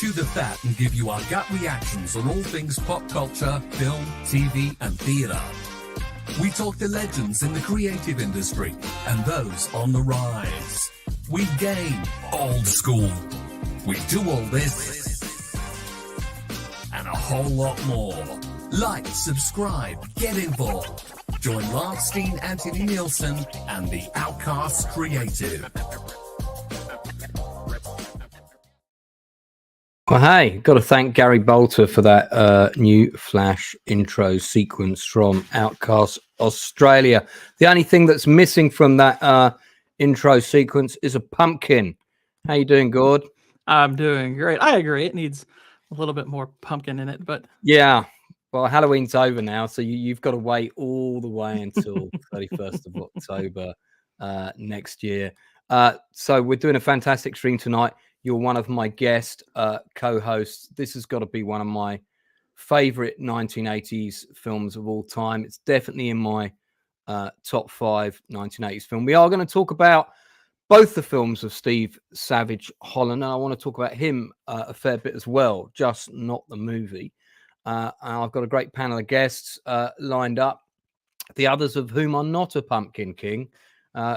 chew the fat and give you our gut reactions on all things pop culture, film, TV, and theatre. We talk to legends in the creative industry and those on the rise. We game old school. We do all this and a whole lot more. Like, subscribe, get involved. Join Lance Steen, Anthony Nielsen, and the Outcast Creative. Well, hey, got to thank Gary Bolter for that new Flash intro sequence from Outcast Australia. The only thing that's missing from that intro sequence is a pumpkin. How you doing, Gord? I'm doing great. I agree. It needs a little bit more pumpkin in it, but yeah. Well, Halloween's over now, so you've got to wait all the way until 31st of October next year. So we're doing a fantastic stream tonight. You're one of my guest co-hosts. This has got to be one of my favorite 1980s films of all time. It's definitely in my top 5 1980s film. We are going to talk about both the films of Steve Savage Holland, and I want to talk about him a fair bit as well, just not the movie. And I've got a great panel of guests lined up, the others of whom are not a Pumpkin King.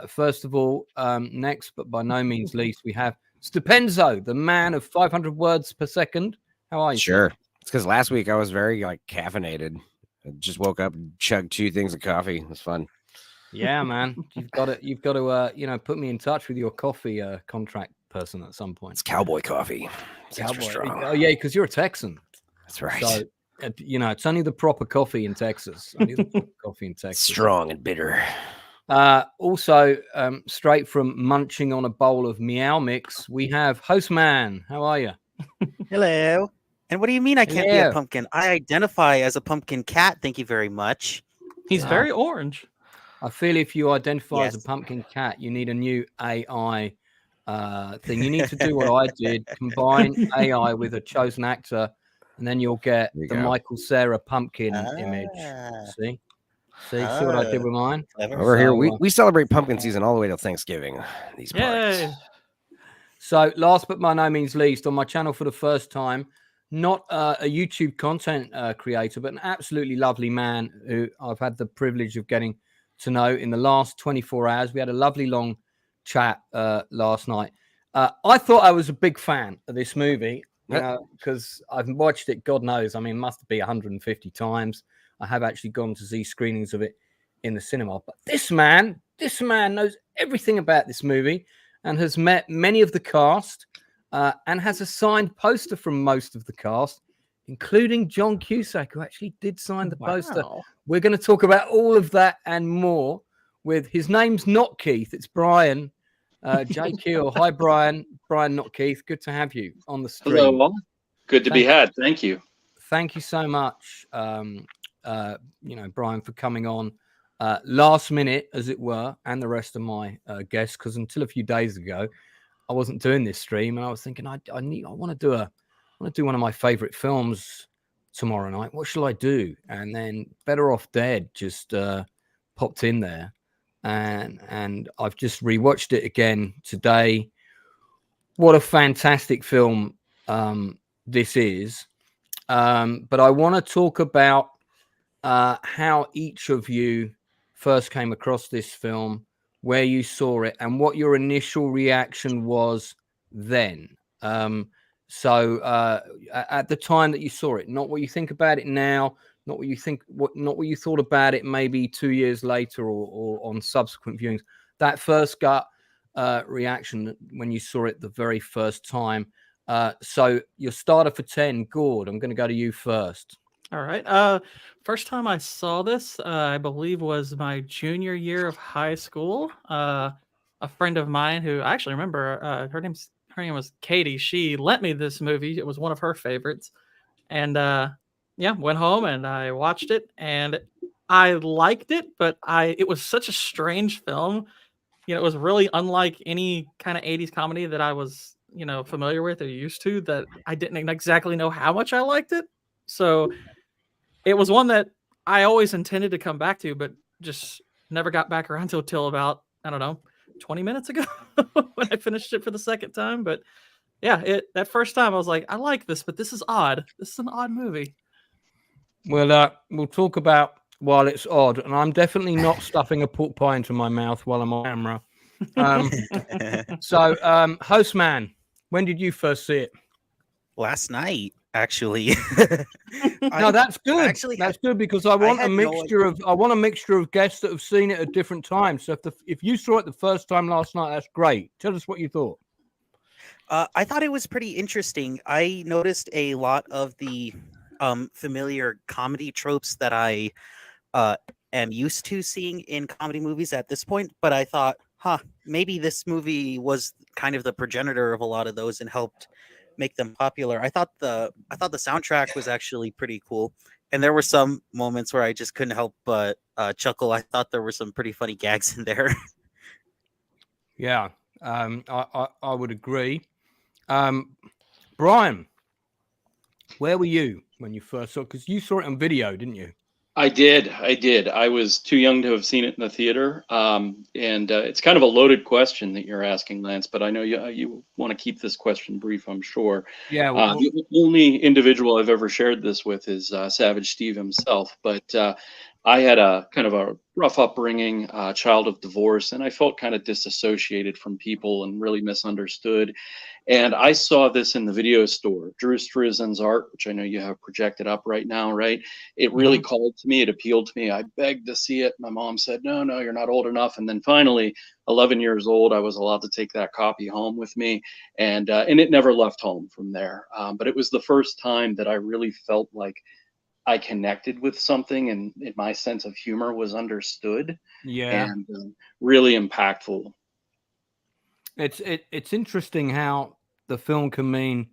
First of all, next, but by no means least, we have Stupenzo, the man of 500 words per second. How are you? Sure. It's because last week I was very caffeinated. I just woke up and chugged 2 things of coffee. It was fun. Yeah, man. You've got to put me in touch with your coffee contract person at some point. It's cowboy coffee. It's extra strong. Oh yeah, because you're a Texan. That's right. So it's only the proper coffee in Texas. Only the proper coffee in Texas. Strong and bitter. Also, straight from munching on a bowl of Meow Mix, we have Hostman. How are you? Hello. And what do you mean I can't be a pumpkin? I identify as a pumpkin cat. Thank you very much. He's very orange. I feel if you identify as a pumpkin cat, you need a new AI thing. You need to do what I did, combine AI with a chosen actor, and then you'll get the Michael Cera pumpkin image. See what I did with mine? Over here, we celebrate pumpkin season all the way till Thanksgiving. These parts. So last but by no means least, on my channel for the first time, not a YouTube content creator, but an absolutely lovely man who I've had the privilege of getting to know in the last 24 hours. We had a lovely long chat last night. I thought I was a big fan of this movie, because I've watched it, God knows, must be 150 times. I have actually gone to see screenings of it in the cinema. But this man knows everything about this movie and has met many of the cast and has a signed poster from most of the cast, including John Cusack, who actually did sign the poster. We're going to talk about all of that and more with, his name's not Keith, it's Brian J. Keel. Hi, Brian. Brian, not Keith. Good to have you on the stream. Hello, all. Good to be had. Thank you. Thank you so much, Brian, for coming on last minute, as it were, and the rest of my guests, because until a few days ago, I wasn't doing this stream, and I was thinking I want to do one of my favorite films tomorrow night. What shall I do? And then Better Off Dead just popped in there, and I've just rewatched it again today. What a fantastic film this is. But I want to talk about how each of you first came across this film, where you saw it, and what your initial reaction was then. So at the time that you saw it, not what you think about it now, not what you thought about it maybe 2 years later or on subsequent viewings. That first gut reaction when you saw it the very first time. So your starter for 10, Gord, I'm going to go to you first. All right. First time I saw this, I believe, was my junior year of high school. A friend of mine who I actually remember, her name was Katie. She lent me this movie. It was one of her favorites. And went home and I watched it and I liked it, but it was such a strange film. It was really unlike any kind of 80s comedy that I was, familiar with or used to, that I didn't exactly know how much I liked it. So it was one that I always intended to come back to, but just never got back around till about, 20 minutes ago when I finished it for the second time. But yeah, that first time I was like, I like this, but this is odd. This is an odd movie. Well, we'll talk about while it's odd, and I'm definitely not stuffing a pork pie into my mouth while I'm on camera. So, Hostman, when did you first see it? Last night, actually. No, that's good. actually That's good because I want a had no mixture of guests that have seen it at different times. So if you saw it the first time last night, that's great. Tell us what you thought. I thought it was pretty interesting. I noticed a lot of the familiar comedy tropes that I am used to seeing in comedy movies at this point, but I thought, maybe this movie was kind of the progenitor of a lot of those and helped make them popular. I thought the soundtrack was actually pretty cool, and there were some moments where I just couldn't help but chuckle. I thought there were some pretty funny gags in there. Yeah, I would agree. Brian, where were you when you first saw it? Because you saw it on video, didn't you? I did. I was too young to have seen it in the theater. And it's kind of a loaded question that you're asking, Lance, but I know you want to keep this question brief, I'm sure. Yeah. Well, the only individual I've ever shared this with is Savage Steve himself. But I had a kind of a rough upbringing, child of divorce, and I felt kind of disassociated from people and really misunderstood. And I saw this in the video store, Drew Strizin's art, which I know you have projected up right now, right? It really called to me. It appealed to me. I begged to see it. My mom said, no, you're not old enough. And then finally, 11 years old, I was allowed to take that copy home with me. And it never left home from there. But it was the first time that I really felt like I connected with something and my sense of humor was understood. yeah. And really impactful. It's interesting how the film can mean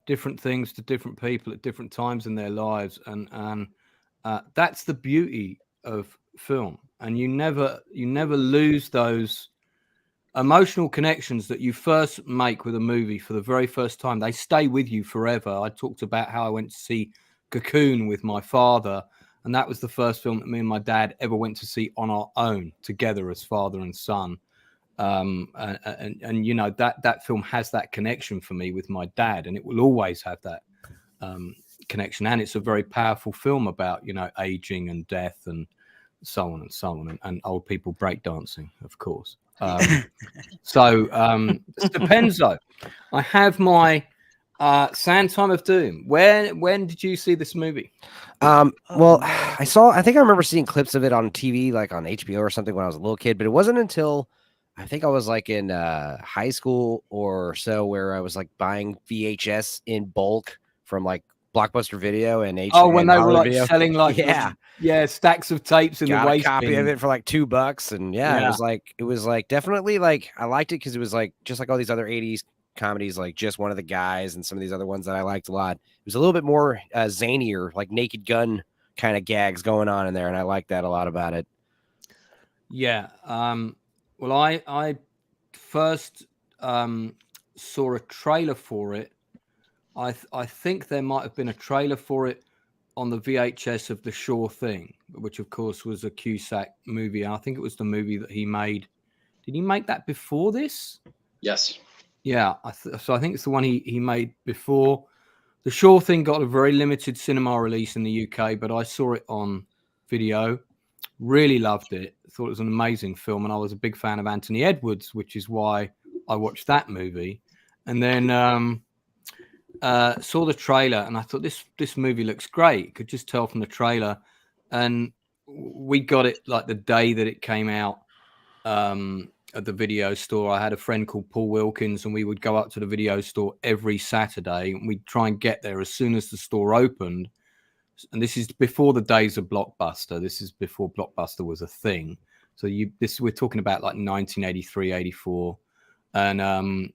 different things to different people at different times in their lives, and that's the beauty of film. And you never lose those emotional connections that you first make with a movie for the very first time. They stay with you forever. I talked about how I went to see Cocoon with my father, and that was the first film that me and my dad ever went to see on our own together as father and son. And you know that film has that connection for me with my dad, and it will always have that connection. And it's a very powerful film about, you know, aging and death and so on and so on, and old people breakdancing, of course. So it depends though. I have my Sand Time of Doom. When did you see this movie? Well, I think I remember seeing clips of it on TV, like on HBO or something when I was a little kid, but it wasn't until I think I was like in high school or so where I was like buying VHS in bulk from like Blockbuster Video and when they were like Video. selling like stacks of tapes in Got the waste a copy bin. of it for like $2, and it was like definitely like I liked it because it was like just like all these other 80s comedies, like Just One of the Guys and some of these other ones that I liked a lot. It was a little bit more zanier, like Naked Gun kind of gags going on in there, and I liked that a lot about it. Yeah. Well, I first saw a trailer for it. I think there might have been a trailer for it on the VHS of The Sure Thing, which of course was a Cusack movie. And I think it was the movie that he made. Did he make that before this? Yes. Yeah. So I think it's the one he made before. The Sure Thing got a very limited cinema release in the UK, but I saw it on video. Really loved it. Thought it was an amazing film, and I was a big fan of Anthony Edwards, which is why I watched that movie. And then saw the trailer, and I thought this movie looks great. Could just tell from the trailer. And we got it like the day that it came out at the video store. I had a friend called Paul Wilkins, and we would go up to the video store every Saturday, and we'd try and get there as soon as the store opened. And this is before the days of Blockbuster. This is before Blockbuster was a thing. So we're talking about like 1983, 84. And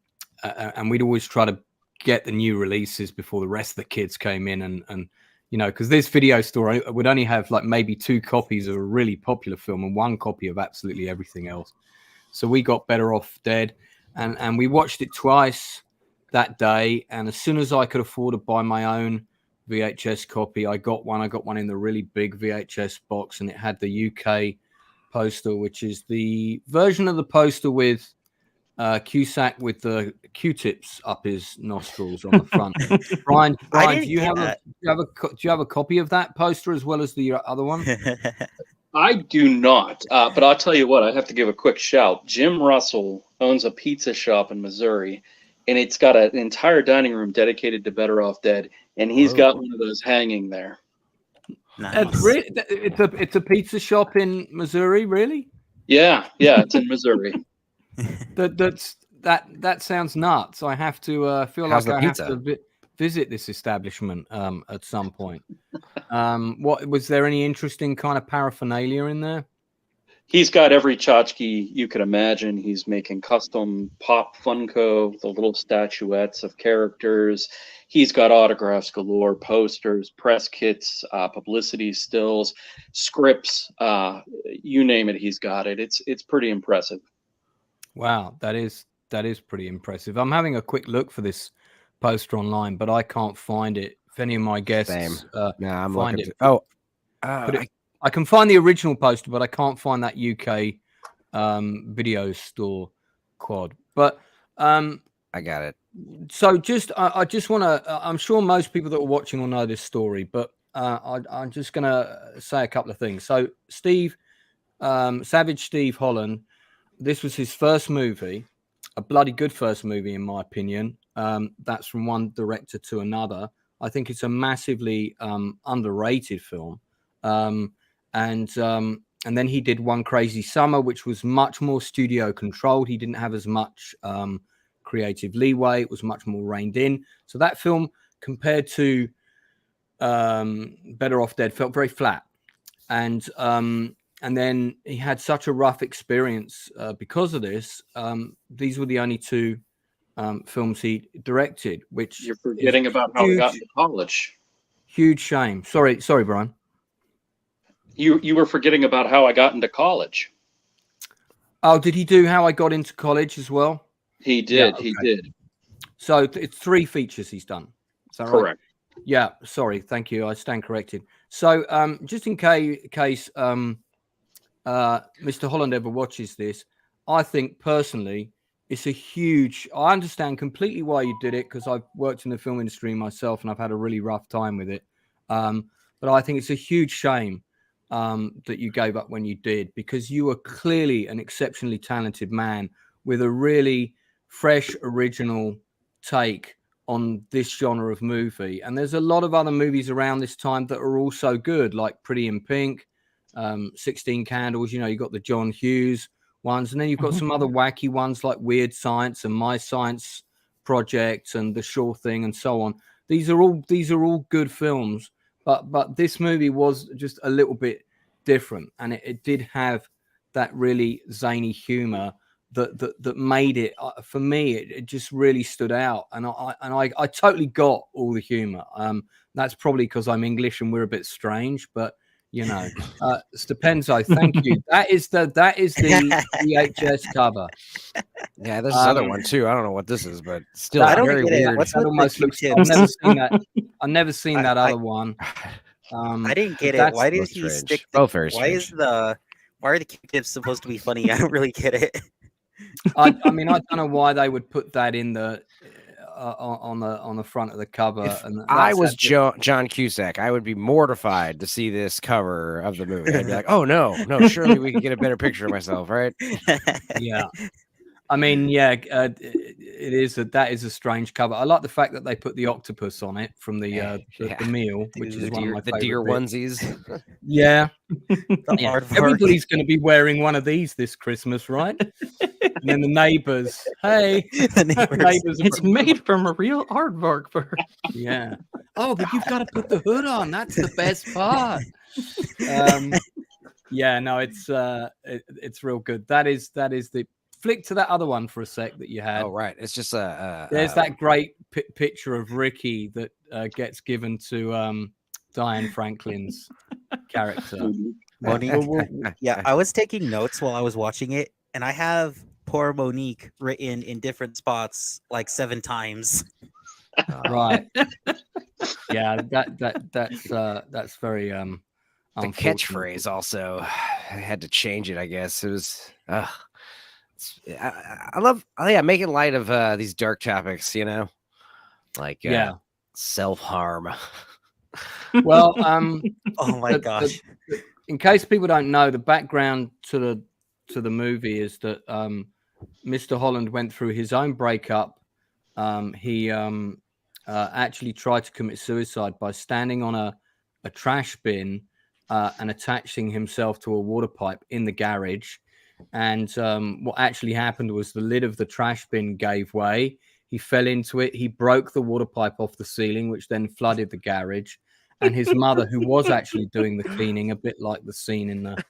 we'd always try to get the new releases before the rest of the kids came in. And you know, because this video store would only have like maybe 2 copies of a really popular film and 1 copy of absolutely everything else. So we got Better Off Dead. And we watched it twice that day. And as soon as I could afford to buy my own VHS copy, I got one in the really big VHS box, and it had the UK poster, which is the version of the poster with Cusack with the Q-tips up his nostrils on the front. Brian, didn't do you get have that. do you have a copy of that poster as well as the other one? I do not, but I'll tell you what, I have to give a quick shout. Jim Russell owns a pizza shop in Missouri, and it's got an entire dining room dedicated to Better Off Dead, and he's got one of those hanging there. Nice. It's a pizza shop in Missouri, really? Yeah, it's in Missouri. That sounds nuts. I have to feel How's like the I have pizza? to visit this establishment at some point. What was there any interesting kind of paraphernalia in there? He's got every tchotchke you could imagine. He's making custom Pop Funko, the little statuettes of characters. He's got autographs galore, posters, press kits, publicity stills, scripts, you name it, he's got it. It's pretty impressive. Wow, that is pretty impressive. I'm having a quick look for this poster online, but I can't find it. If any of my guests I'm find looking. I can find the original poster, but I can't find that UK video store quad. But I got it. so I just want to. I'm sure most people that are watching will know this story, but I'm just going to say a couple of things. So Steve Savage Steve Holland, this was his first movie, a bloody good first movie in my opinion. That's from one director to another. I think it's a massively underrated film. And then he did One Crazy Summer, which was much more studio controlled. He didn't have as much creative leeway. It was much more reined in. So that film, compared to Better Off Dead, felt very flat. And then he had such a rough experience because of this. These were the only two films he directed, which you're forgetting about how he got into college. Huge shame. Sorry, Brian. You were forgetting about How I Got into College. Oh, did he do How I Got into College as well? He did. Yeah, he did. So it's 3 features he's done. Is that correct? Right? Yeah. Sorry. Thank you. I stand corrected. So just in case Mr. Holland ever watches this, I think personally it's a huge. I understand completely why you did it because I've worked in the film industry myself and I've had a really rough time with it. But I think it's a huge shame that you gave up when you did, because you were clearly an exceptionally talented man with a really fresh, original take on this genre of movie. And there's a lot of other movies around this time that are also good, like Pretty in Pink, 16 Candles. You know, you got the John Hughes ones, and then you've got some other wacky ones like Weird Science and My Science Project and The Sure Thing and so on. These are all good films. But this movie was just a little bit different, and it did have that really zany humor that made it for me. It just really stood out, and I totally got all the humor. That's probably because I'm English and we're a bit strange, but you know, Stephenzo, thank you. That is the VHS cover. Yeah, there's another one too. I don't know what this is, but still I don't very get it. weird. What's That almost looks. I've never seen that other one. I didn't get it. Why did he stick? Both very strange. Why are the Q-tips supposed to be funny? I don't really get it. I mean, I don't know why they would put that in the on the front of the cover. If and I was John Cusack, I would be mortified to see this cover of the movie. I'd be like, "Oh no, surely we can get a better picture of myself, right?" Yeah. I mean, yeah, that is a strange cover. I like the fact that they put the octopus on it from the meal, which is one of my the deer onesies. Yeah, everybody's going to be wearing one of these this Christmas, right? And then the neighbors, hey, the neighbors. It's made from a real aardvark bird. Yeah. Oh, but you've got to put the hood on. That's the best part. Yeah, no, it's real good. That is the. Flick to that other one for a sec that you had. Oh, right. It's just there's that great picture of Ricky that gets given to Diane Franklin's character. Monique. Yeah, I was taking notes while I was watching it, and I have poor Monique written in different spots like 7 times. Right. Yeah, that's very the catchphrase also. I had to change it, I guess. It was I love making light of these dark topics, like self-harm. Well, Oh my gosh. in case people don't know, the background to the movie is that Mr. Holland went through his own breakup. He actually tried to commit suicide by standing on a trash bin and attaching himself to a water pipe in the garage. And what actually happened was the lid of the trash bin gave way. He fell into it. He broke the water pipe off the ceiling, which then flooded the garage. And his mother, who was actually doing the cleaning, a bit like the scene in the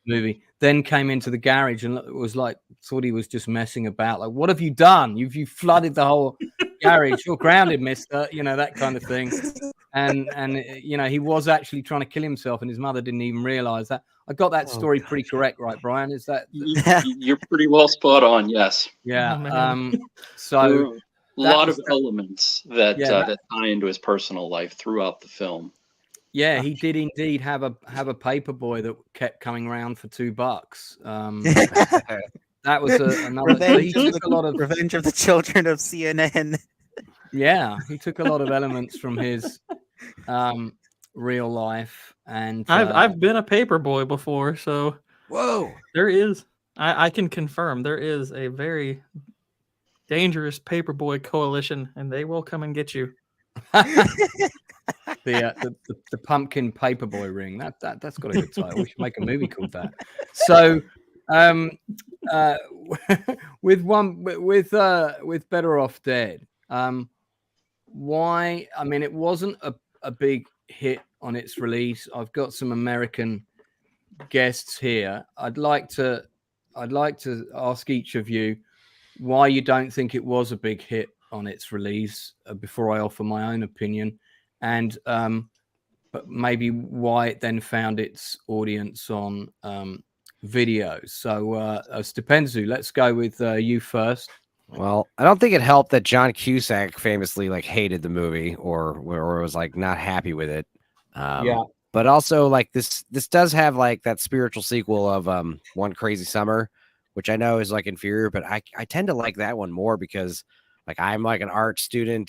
movie, then came into the garage and was like, thought he was just messing about. Like, what have you done? You flooded the whole garage. You're grounded, mister. That kind of thing. And he was actually trying to kill himself, and his mother didn't even realize that. I got that story pretty correct, right, Brian? Is that You're pretty well spot on? Yes. Yeah. Oh, So a lot of elements that tie into his personal life throughout the film. Yeah, he did indeed have a paper boy that kept coming around for $2. That was another. Revenge of the Children of CNN. Yeah, he took a lot of elements from his real life, and I've been a paper boy before, so Whoa. there is. I can confirm there is a very dangerous paperboy coalition, and they will come and get you. the pumpkin paperboy ring. That's got a good title. We should make a movie called that. So, with Better Off Dead, why? I mean, it wasn't a big hit on its release. I've got some American guests here. I'd like to ask each of you why you don't think it was a big hit on its release before I offer my own opinion, and but maybe why it then found its audience on video. So Stipenzu, let's go with you first. Well, I don't think it helped that John Cusack famously hated the movie or was not happy with it. But also this does have that spiritual sequel of One Crazy Summer, which I know is inferior, but I tend to like that one more because I'm an art student,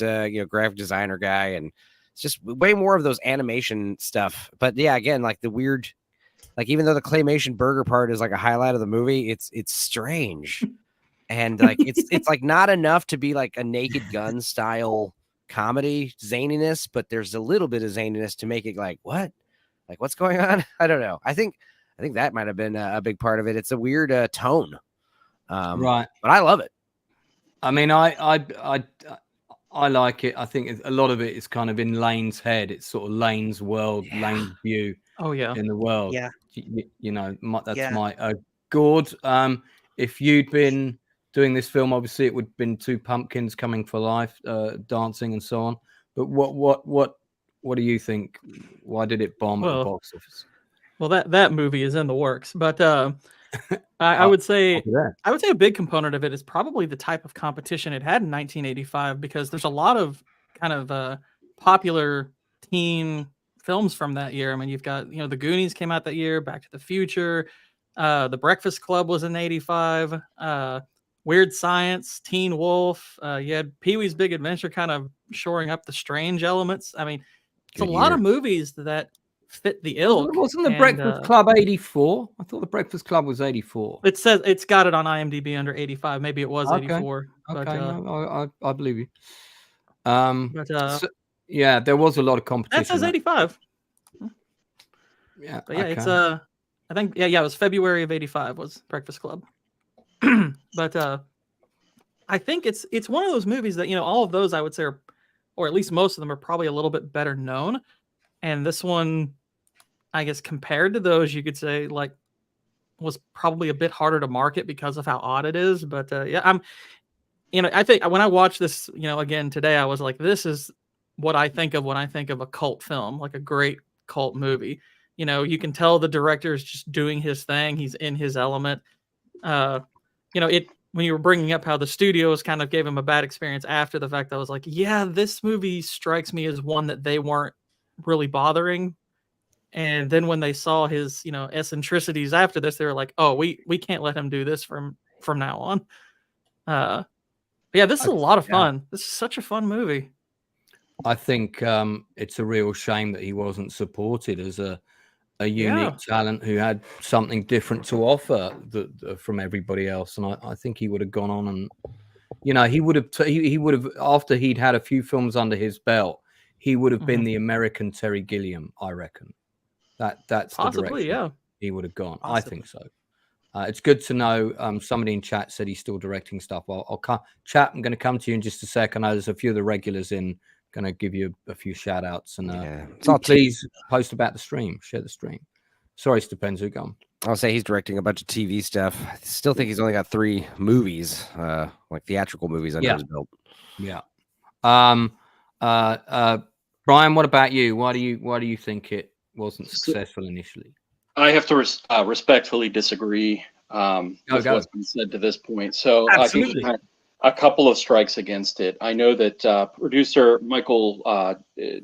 graphic designer guy, and it's just way more of those animation stuff. But yeah, again, the weird, even though the claymation burger part is a highlight of the movie, it's strange. And it's not enough to be a Naked Gun style comedy zaniness, but there's a little bit of zaniness to make it what? What's going on? I don't know. I think that might have been a big part of it. It's a weird tone. Right. But I love it. I mean, I like it. I think a lot of it is kind of in Lane's head. It's sort of Lane's world, Lane's view. Oh yeah. In the world. Yeah. That's my Gord. If you'd been doing this film, obviously it would have been two pumpkins coming for life, dancing and so on. But what do you think? Why did it bomb at the box office? Well, that movie is in the works, but I would say a big component of it is probably the type of competition it had in 1985, because there's a lot of kind of popular teen films from that year. I mean, you've got The Goonies came out that year, Back to the Future, The Breakfast Club was in 85, Weird Science, Teen Wolf. You had Pee-wee's Big Adventure kind of shoring up the strange elements. I mean, it's a lot of movies that fit the ilk. Wasn't The Breakfast Club 84? I thought The Breakfast Club was 84. It says it's got it on IMDb under 85. Maybe it was 84. Okay, but, no, I believe you. Yeah, there was a lot of competition. That says 85. Yeah, but yeah, it's I think it was February of 85 was Breakfast Club. But I think it's one of those movies that all of those I would say are, or at least most of them, are probably a little bit better known, and this one, I guess, compared to those, you could say was probably a bit harder to market because of how odd it is. But I think when I watched this, again today, I was like, this is what I think of when I think of a cult film, like a great cult movie. You can tell the director is just doing his thing. He's in his element. When you were bringing up how the studios kind of gave him a bad experience after the fact, I was like, yeah, this movie strikes me as one that they weren't really bothering. And then when they saw his, eccentricities after this, they were like, oh, we can't let him do this for from now on. Yeah, this is a lot of fun. This is such a fun movie. I think it's a real shame that he wasn't supported as a unique talent who had something different to offer from everybody else. And I think he would have gone on and, he would have after he'd had a few films under his belt, he would have been the American Terry Gilliam, I reckon. That's possibly, the direction he would have gone. Possibly. I think so. It's good to know. Somebody in chat said he's still directing stuff. I'll chat. I'm going to come to you in just a second. I know there's a few of the regulars in. Going to give you a few shout outs and please post about the stream. Share the stream. Sorry, Stupenzo, gone. I'll say he's directing a bunch of TV stuff. I still think he's only got 3 movies, like theatrical movies under his belt. Yeah. Brian, what about you? Why do you think it wasn't successful initially? I have to respectfully disagree with what's been said to this point. So Absolutely. I think a couple of strikes against it. I know that producer Michael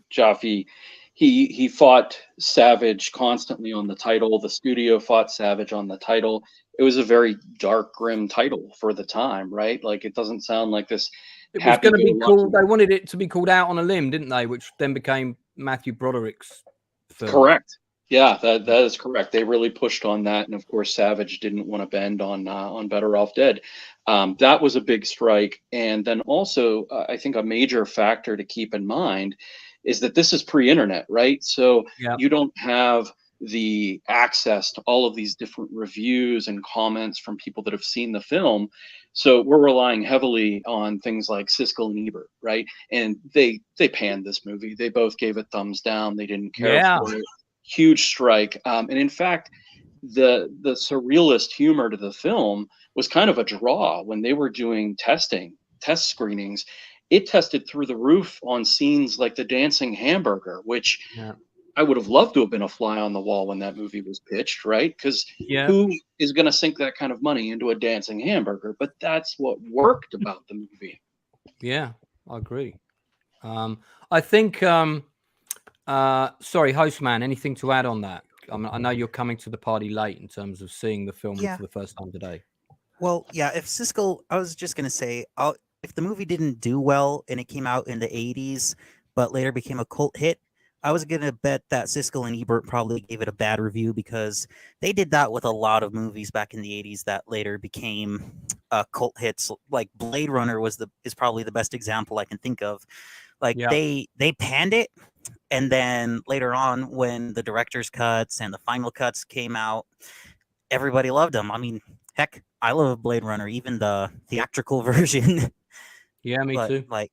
Jaffe, he fought Savage constantly on the title. The studio fought Savage on the title. It was a very dark, grim title for the time, right? Like, it doesn't sound like this. It was going to be called. They wanted it to be called Out on a Limb, didn't they? Which then became Matthew Broderick's film. Correct. Yeah, that is correct. They really pushed on that, and of course, Savage didn't want to bend on Better Off Dead. That was a big strike, and then also I think a major factor to keep in mind is that this is pre-internet, right? So you don't have the access to all of these different reviews and comments from people that have seen the film. So we're relying heavily on things like Siskel and Ebert, right? And they panned this movie. They both gave it thumbs down. They didn't care for it. Huge strike. And in fact, the surrealist humor to the film was kind of a draw when they were doing test screenings. It tested through the roof on scenes like the dancing hamburger, which I would have loved to have been a fly on the wall when that movie was pitched, right? Because who is going to sink that kind of money into a dancing hamburger? But that's what worked about the movie. Yeah, I agree. I think, sorry, Hostman, anything to add on that? I know you're coming to the party late in terms of seeing the film for the first time today. Well, yeah, if Siskel, I was just going to say, if the movie didn't do well and it came out in the 80s, but later became a cult hit, I was going to bet that Siskel and Ebert probably gave it a bad review because they did that with a lot of movies back in the 80s that later became cult hits. Like Blade Runner is probably the best example I can think of. Like they panned it, and then later on when the director's cuts and the final cuts came out, everybody loved them. I mean, heck, I love Blade Runner, even the theatrical version. Yeah, me too. Like,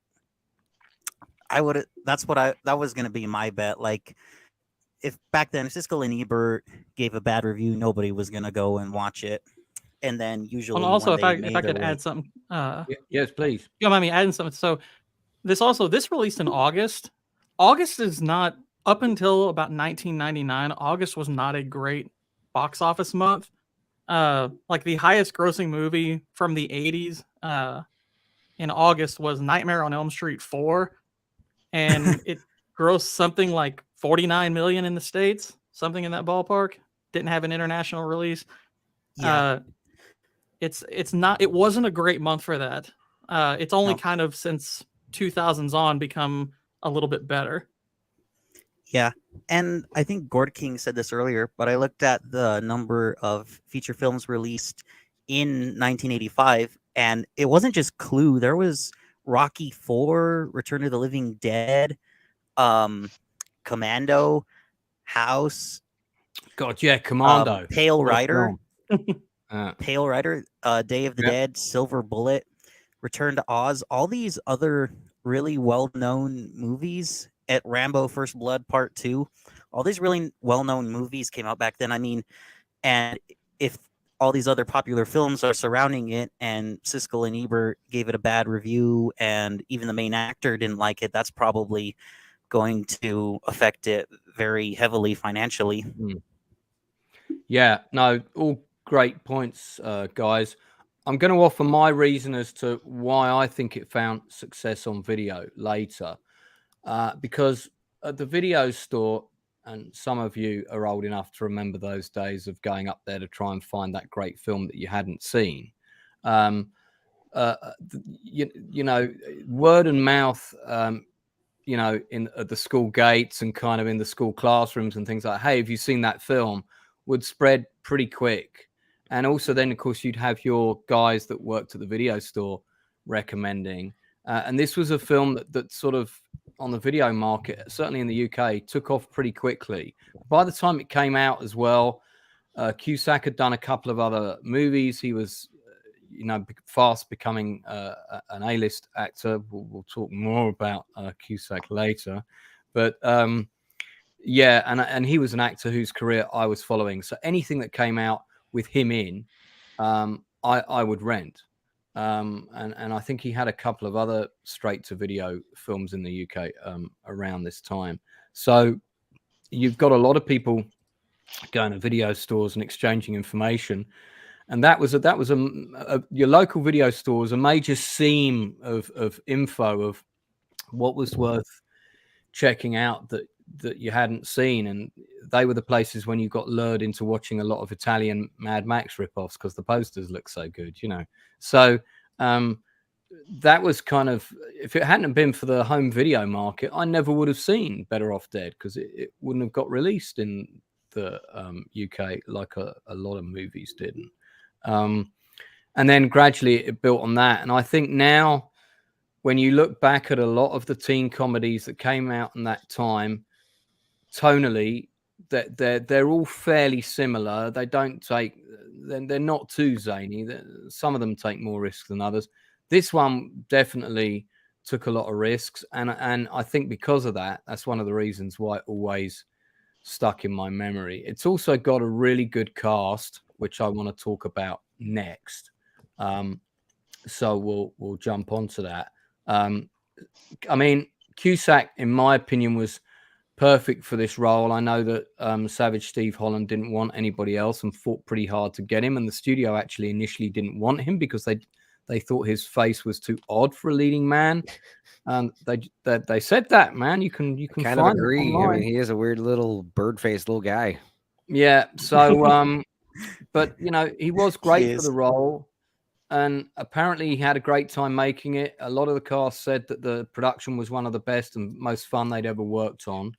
that was going to be my bet. Like, if back then Siskel and Ebert gave a bad review, nobody was going to go and watch it. And then usually, well, also if I could add something, yes, please. You don't mind me adding something? So this released in August. August is not, up until about 1999. August was not a great box office month. Like the highest grossing movie from the 80s in August was Nightmare on Elm Street 4. And it grossed something like 49 million in the States, something in that ballpark. Didn't have an international release. It wasn't a great month for that. It's only kind of since 2000s on become a little bit better. Yeah. And I think Gord King said this earlier, but I looked at the number of feature films released in 1985, and it wasn't just Clue. There was Rocky IV, Return of the Living Dead, Commando, House. God, yeah, Commando. Pale Rider. Pale Rider, Day of the Dead, Silver Bullet, Return to Oz. All these other really well-known movies, at Rambo First Blood Part 2. All these really well-known movies came out back then. I mean, and if all these other popular films are surrounding it and Siskel and Ebert gave it a bad review and even the main actor didn't like it, that's probably going to affect it very heavily financially. Yeah, no, all great points, guys. I'm going to offer my reason as to why I think it found success on video later. Because at the video store, and some of you are old enough to remember those days of going up there to try and find that great film that you hadn't seen. You know, word and mouth, you know, at the school gates and kind of in the school classrooms and things like, hey, have you seen that film, would spread pretty quick. And also then, of course, you'd have your guys that worked at the video store recommending. And this was a film that sort of on the video market, certainly in the UK, took off pretty quickly. By the time it came out as well, Cusack had done a couple of other movies. He was, you know, fast becoming an A-list actor. We'll talk more about Cusack later. But yeah, and he was an actor whose career I was following. So anything that came out with him in, I would rent. And I think he had a couple of other straight-to-video films in the UK around this time. So you've got a lot of people going to video stores and exchanging information. And that was your local video store was a major seam of info of what was worth checking out that you hadn't seen, and they were the places when you got lured into watching a lot of Italian Mad Max ripoffs because the posters look so good, you know. So that was kind of, if it hadn't been for the home video market, I never would have seen Better Off Dead because it wouldn't have got released in the UK like a lot of movies didn't. And then gradually it built on that. And I think now when you look back at a lot of the teen comedies that came out in that time, tonally, they're all fairly similar. They don't take, they're not too zany. Some of them take more risks than others. This one definitely took a lot of risks. And I think because of that, that's one of the reasons why it always stuck in my memory. It's also got a really good cast, which I want to talk about next. So we'll jump onto that. I mean, Cusack, in my opinion, was perfect for this role. I know that Savage Steve Holland didn't want anybody else and fought pretty hard to get him. And the studio actually initially didn't want him because they thought his face was too odd for a leading man. And they said that, man. You can kind find of agree. it I mean, he is a weird little bird-faced little guy. Yeah. So, but you know, he was great for the role. And apparently he had a great time making it. A lot of the cast said that the production was one of the best and most fun they'd ever worked on.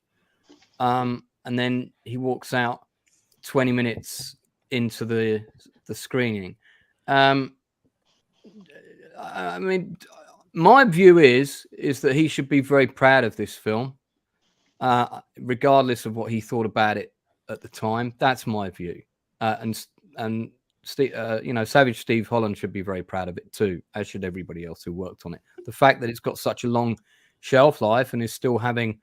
And then he walks out 20 minutes into the screening. I mean, my view is that he should be very proud of this film, regardless of what he thought about it at the time. That's my view. And Steve, you know, Savage Steve Holland should be very proud of it too, as should everybody else who worked on it. The fact that it's got such a long shelf life and is still having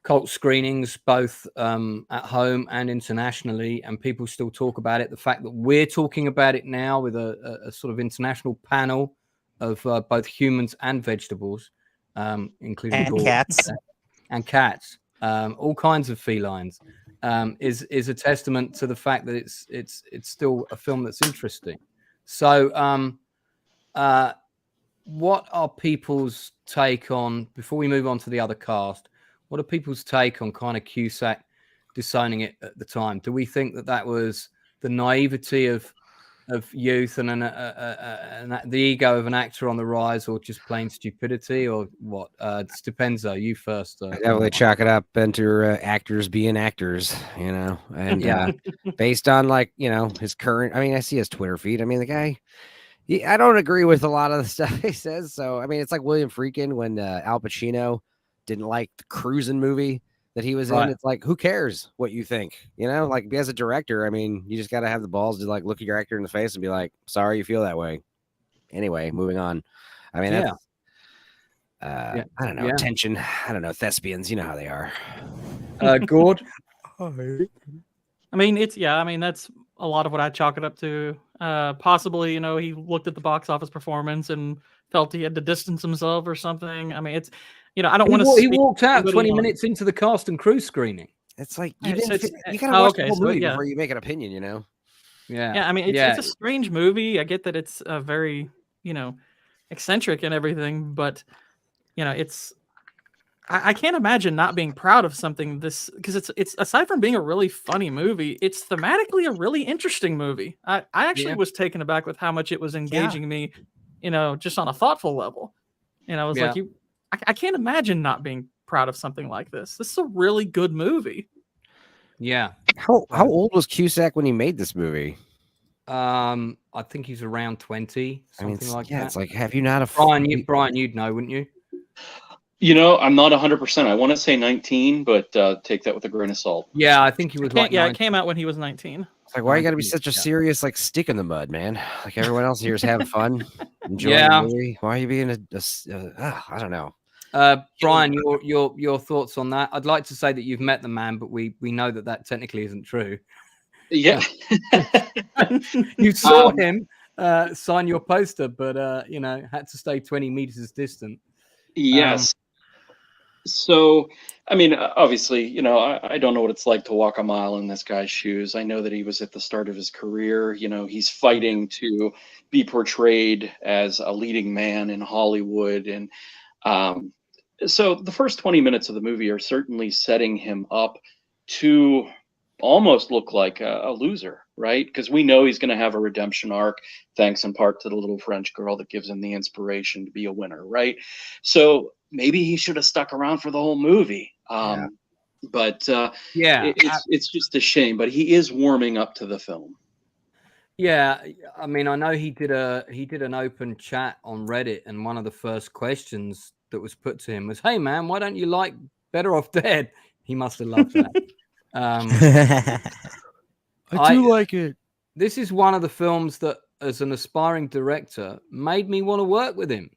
cult screenings both at home and internationally, and people still talk about it. The fact that we're talking about it now with a sort of international panel of both humans and vegetables, including cats and cats, all kinds of felines. Is a testament to the fact that it's still a film that's interesting. So, what are people's take on, before we move on to the other cast, what are people's take on kind of Cusack disowning it at the time? Do we think that was the naivety of youth and the ego of an actor on the rise, or just plain stupidity, or what? Stipenzo, you first. I definitely chalk it up into actors being actors, you know, and based on, like, you know, his current, I mean, I see his Twitter feed. I mean, the guy, I don't agree with a lot of the stuff he says. So, I mean, it's like William Friedkin when Al Pacino didn't like the Cruising movie that he was in. It's like, who cares what you think? You know, like, as a director, I mean, you just got to have the balls to, like, look at your actor in the face and be like, sorry you feel that way. Anyway, moving on. I mean, that's, I don't know, tension. I don't know, thespians, you know how they are. Gord? I mean, that's a lot of what I chalk it up to. Possibly, you know, he looked at the box office performance and felt he had to distance himself or something. I mean, it's, you know, I don't want to. He walked out 20 minutes into the cast and crew screening. It's like you gotta watch the whole movie before you make an opinion, you know. Yeah. I mean, it's a strange movie. I get that it's very, you know, eccentric and everything, but you know, it's I can't imagine not being proud of something this, because it's aside from being a really funny movie, it's thematically a really interesting movie. I actually was taken aback with how much it was engaging me, just on a thoughtful level. And I was like, I can't imagine not being proud of something like this. This is a really good movie. Yeah. How old was Cusack when he made this movie? I think he's around 20, something like that. It's like, have you not a Brian, you'd know, wouldn't you? I'm not 100%. I want to say 19, but take that with a grain of salt. Yeah, I think he was like 19. It came out when he was 19. It's like, why you got to be such a serious like stick in the mud, man? Like everyone else here is having fun, enjoying the movie. Why are you being I don't know. Brian, your thoughts on that? I'd like to say that you've met the man, but we know that technically isn't true. Yeah. You saw him sign your poster, but had to stay 20 meters distant. Yes. So, I mean, obviously, I don't know what it's like to walk a mile in this guy's shoes. I know that he was at the start of his career. He's fighting to be portrayed as a leading man in Hollywood. And so the first 20 minutes of the movie are certainly setting him up to almost look like a loser, right? Because we know he's going to have a redemption arc, thanks in part to the little French girl that gives him the inspiration to be a winner, right? So maybe he should have stuck around for the whole movie. But it's just a shame. But he is warming up to the film. Yeah, I mean, I know he did an open chat on Reddit, and one of the first questions that was put to him was, "Hey man, why don't you like Better Off Dead?" He must have loved that. I do like it. This is one of the films that, as an aspiring director, made me want to work with him,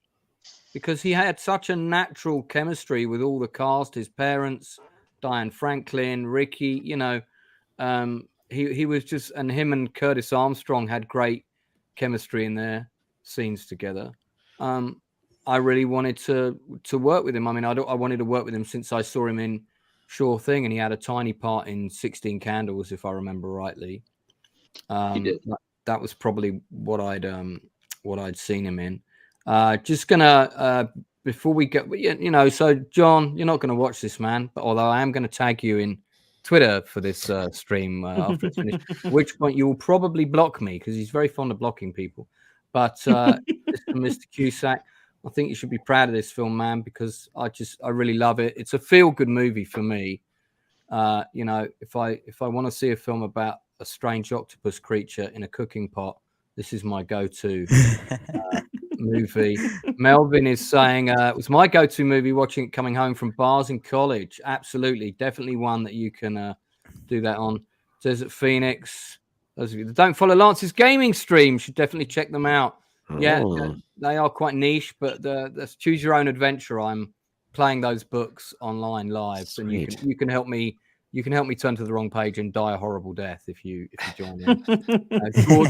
because he had such a natural chemistry with all the cast, his parents, Diane Franklin, Ricky. He was just, and him and Curtis Armstrong had great chemistry in their scenes together. I really wanted to work with him. I mean, I wanted to work with him since I saw him in Sure Thing, and he had a tiny part in 16 Candles, if I remember rightly. He did. That was probably what I'd seen him in. Just gonna before we get, so John, you're not gonna watch this, man, but although I am gonna tag you in Twitter for this stream after it's finished, at which point you will probably block me because he's very fond of blocking people. But Mr. Cusack, I think you should be proud of this film, man, because I really love it. It's a feel-good movie for me. If I want to see a film about a strange octopus creature in a cooking pot, this is my go-to movie. Melvin is saying it was my go-to movie watching it coming home from bars in college. Absolutely, definitely one that you can do that on. Desert Phoenix. Those of you that don't follow Lance's gaming stream should definitely check them out. Yeah, they are quite niche, but that's Choose Your Own Adventure. I'm playing those books online live, and you can help me. You can help me turn to the wrong page and die a horrible death if you join in.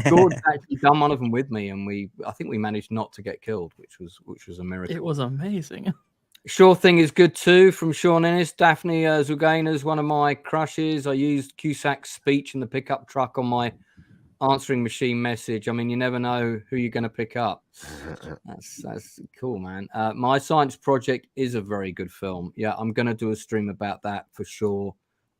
Gord's actually done one of them with me, and I think we managed not to get killed, which was a miracle. It was amazing. Sure Thing is good too, from Sean Ennis. Daphne Zugana is one of my crushes. I used Cusack's speech in the pickup truck on my answering machine message. I mean, you never know who you're going to pick up. That's cool, man. My Science Project is a very good film. Yeah, I'm going to do a stream about that for sure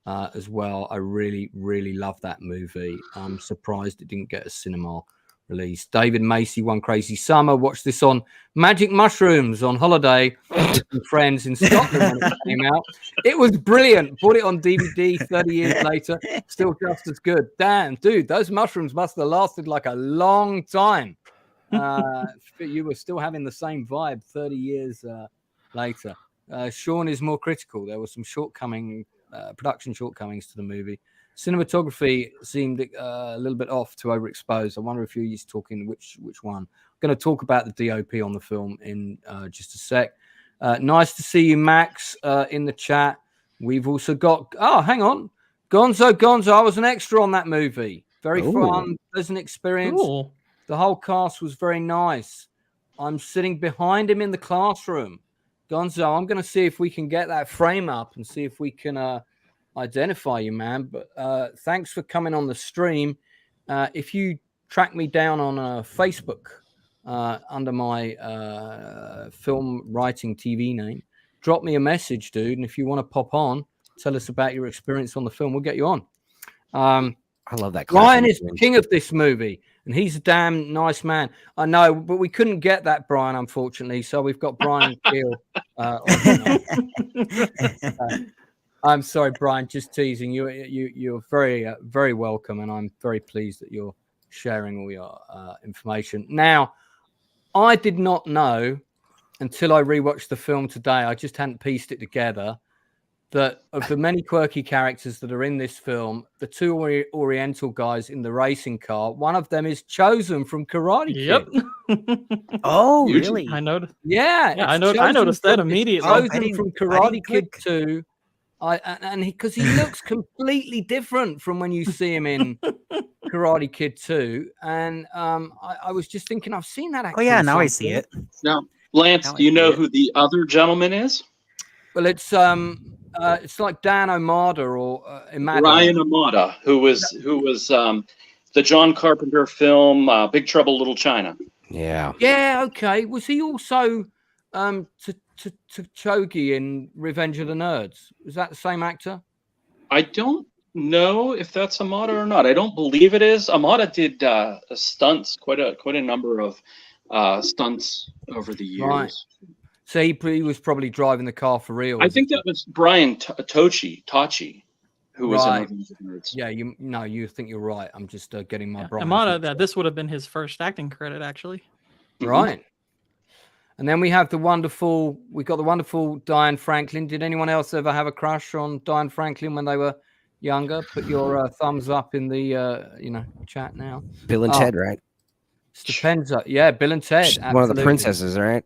as well. I really, really love that movie. I'm surprised it didn't get a cinema release. David Macy, One Crazy Summer. Watched this on Magic Mushrooms on holiday with some friends in Scotland when it came out. It was brilliant. Bought it on DVD 30 years later. Still just as good. Damn, dude, those mushrooms must have lasted like a long time. You were still having the same vibe 30 years later. Sean is more critical. There were some production shortcomings to the movie. Cinematography seemed a little bit off, too overexposed. I wonder if you're used to talking which one. I'm going to talk about the DOP on the film in just a sec. Nice to see you, Max, in the chat. We've also got, hang on. Gonzo. I was an extra on that movie. Very fun, pleasant experience. Cool. The whole cast was very nice. I'm sitting behind him in the classroom. Gonzo, I'm going to see if we can get that frame up and see if we can identify you, man. But thanks for coming on the stream. If you track me down on Facebook under my film writing TV name, drop me a message, dude. And if you want to pop on, tell us about your experience on the film. We'll get you on. I love that. Brian is king of this movie, and he's a damn nice man. I know, but we couldn't get that Brian, unfortunately. So we've got Brian Keel. I'm sorry, Brian. Just teasing you. You're very, very welcome, and I'm very pleased that you're sharing all your information. Now, I did not know until I rewatched the film today. I just hadn't pieced it together. That of the many quirky characters that are in this film, the two Oriental guys in the racing car, one of them is Chosen from Karate Kid. Oh, really? I noticed. Yeah, I noticed that immediately. Chosen from Karate Kid 2. Because he looks completely different from when you see him in Karate Kid 2. And I was just thinking, I've seen that actor. Oh, yeah, now I see it. Now, Lance, do you know who the other gentleman is? Well, it's like Dan O'Mada or Imada. Ryan Amada, who was the John Carpenter film Big Trouble Little China. Yeah. Yeah. Okay. Was he also Chogi in Revenge of the Nerds? Was that the same actor? I don't know if that's Amada or not. I don't believe it is. Amada did stunts, quite a number of stunts over the years. Right. So he was probably driving the car for real. I think that was Brian Tachi, who was in Revenge of the Nerds. Yeah, you think you're right. I'm just getting my Brian. Amada, this would have been his first acting credit, actually. Right. And then we got the wonderful Diane Franklin. Did anyone else ever have a crush on Diane Franklin when they were younger? Put your thumbs up in the chat now. Bill and Ted, right? Stupenza. Yeah, Bill and Ted. She's one of the princesses, right?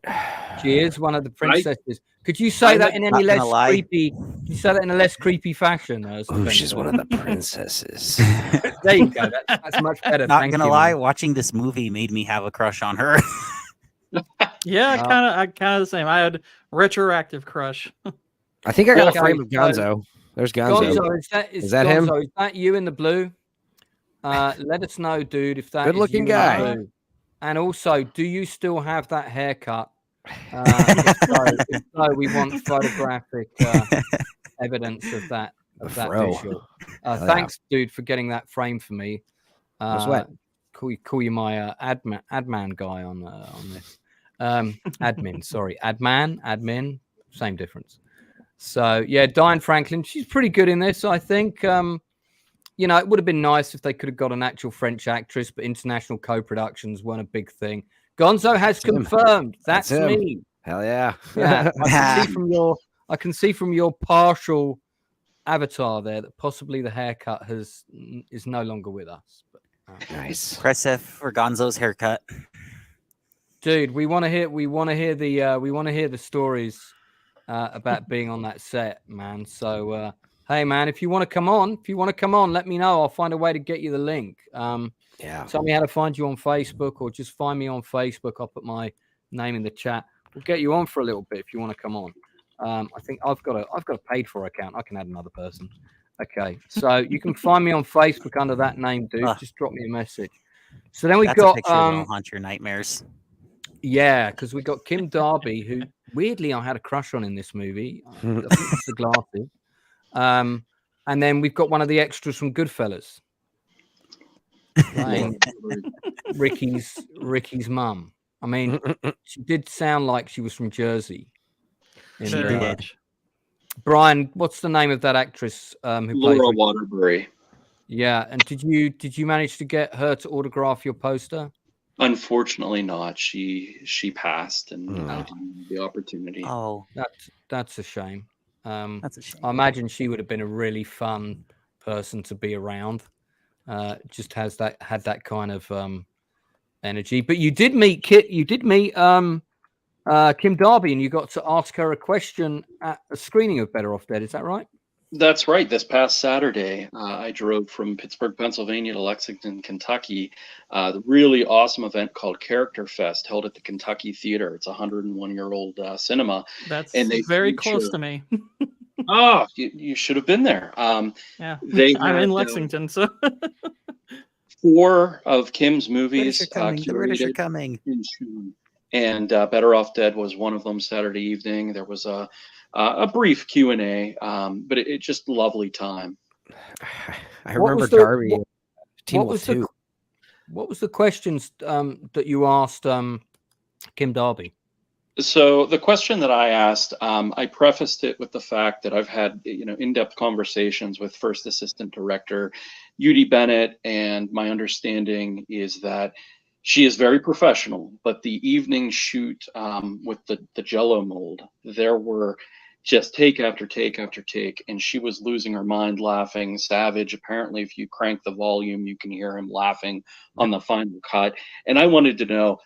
She is one of the princesses. Could you say that in any less creepy? Could you say that in a less creepy fashion? Oh, she's one of the princesses. There you go. That's much better. Not gonna lie, watching this movie made me have a crush on her. Yeah, I kind of the same. I had retroactive crush. I think I got a frame of Gonzo. There's Gonzo. Is that him? Is that you in the blue? Let us know, dude, if that good-looking is you guy. in the blue. And also, do you still have that haircut? If so, we want photographic evidence of that visual. Thanks, dude, for getting that frame for me. Call you my adman guy on this. Admin, same difference. So yeah, Diane Franklin, she's pretty good in this, I think. It would have been nice if they could have got an actual French actress, but international co-productions weren't a big thing. Gonzo has confirmed. That's me. Hell yeah. Yeah. I can see from your partial avatar there that possibly the haircut is no longer with us. But, nice. Impressive for Gonzo's haircut. Dude, we want to hear the stories about being on that set, man. So hey, man, if you want to come on, let me know. I'll find a way to get you the link. Tell me how to find you on Facebook, or just find me on Facebook. I'll put my name in the chat. We'll get you on for a little bit if you want to come on. I think I've got a paid for account. I can add another person. Okay, so you can find me on Facebook under that name, dude. Just drop me a message. So then we've got a picture that'll haunt your nightmares. Yeah, because we got Kim Darby, who weirdly I had a crush on in this movie. I think it's the glasses. And then we've got one of the extras from Goodfellas, playing Ricky's mum. I mean, she did sound like she was from Jersey. Very much. Brian, what's the name of that actress who Laura plays Waterbury? Yeah, and did you manage to get her to autograph your poster? Unfortunately, not. She passed, and I didn't have the opportunity. Oh, that's a shame. that's a shame. I imagine she would have been a really fun person to be around. Just had that kind of energy. But you did meet Kim Darby, and you got to ask her a question at a screening of Better Off Dead. Is that right? That's right. This past Saturday, I drove from Pittsburgh, Pennsylvania to Lexington, Kentucky. The really awesome event called Character Fest held at the Kentucky Theater. It's a 101-year-old cinema. That's and they very close to me. Oh, you should have been there. Yeah, I'm in Lexington, so 4 of Kim's movies. The British are coming. In June. and Better Off Dead was one of them. Saturday evening, there was a brief Q&A, but it just lovely time. I remember Darby. Teen What Wolf was 2. what was the questions that you asked Kim Darby? So the question that I asked, I prefaced it with the fact that I've had in-depth conversations with first assistant director Udi Bennett, and my understanding is that she is very professional. But the evening shoot with the Jello mold, there were just take after take after take, and she was losing her mind laughing. Savage, apparently, if you crank the volume, you can hear him laughing on the final cut. And I wanted to know,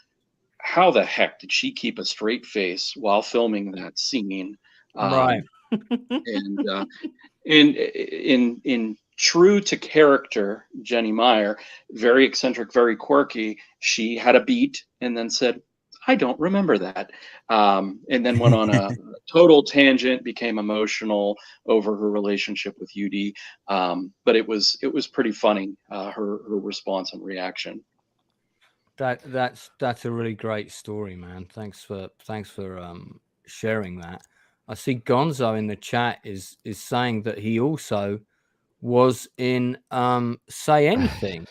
how the heck did she keep a straight face while filming that scene? Right. And in true to character, Jenny Meyer, very eccentric, very quirky, she had a beat and then said, I don't remember that. And then went on a total tangent, became emotional over her relationship with Udi. But it was pretty funny, her response and reaction. That's a really great story, man. Thanks for sharing that. I see Gonzo in the chat is saying that he also was in Say Anything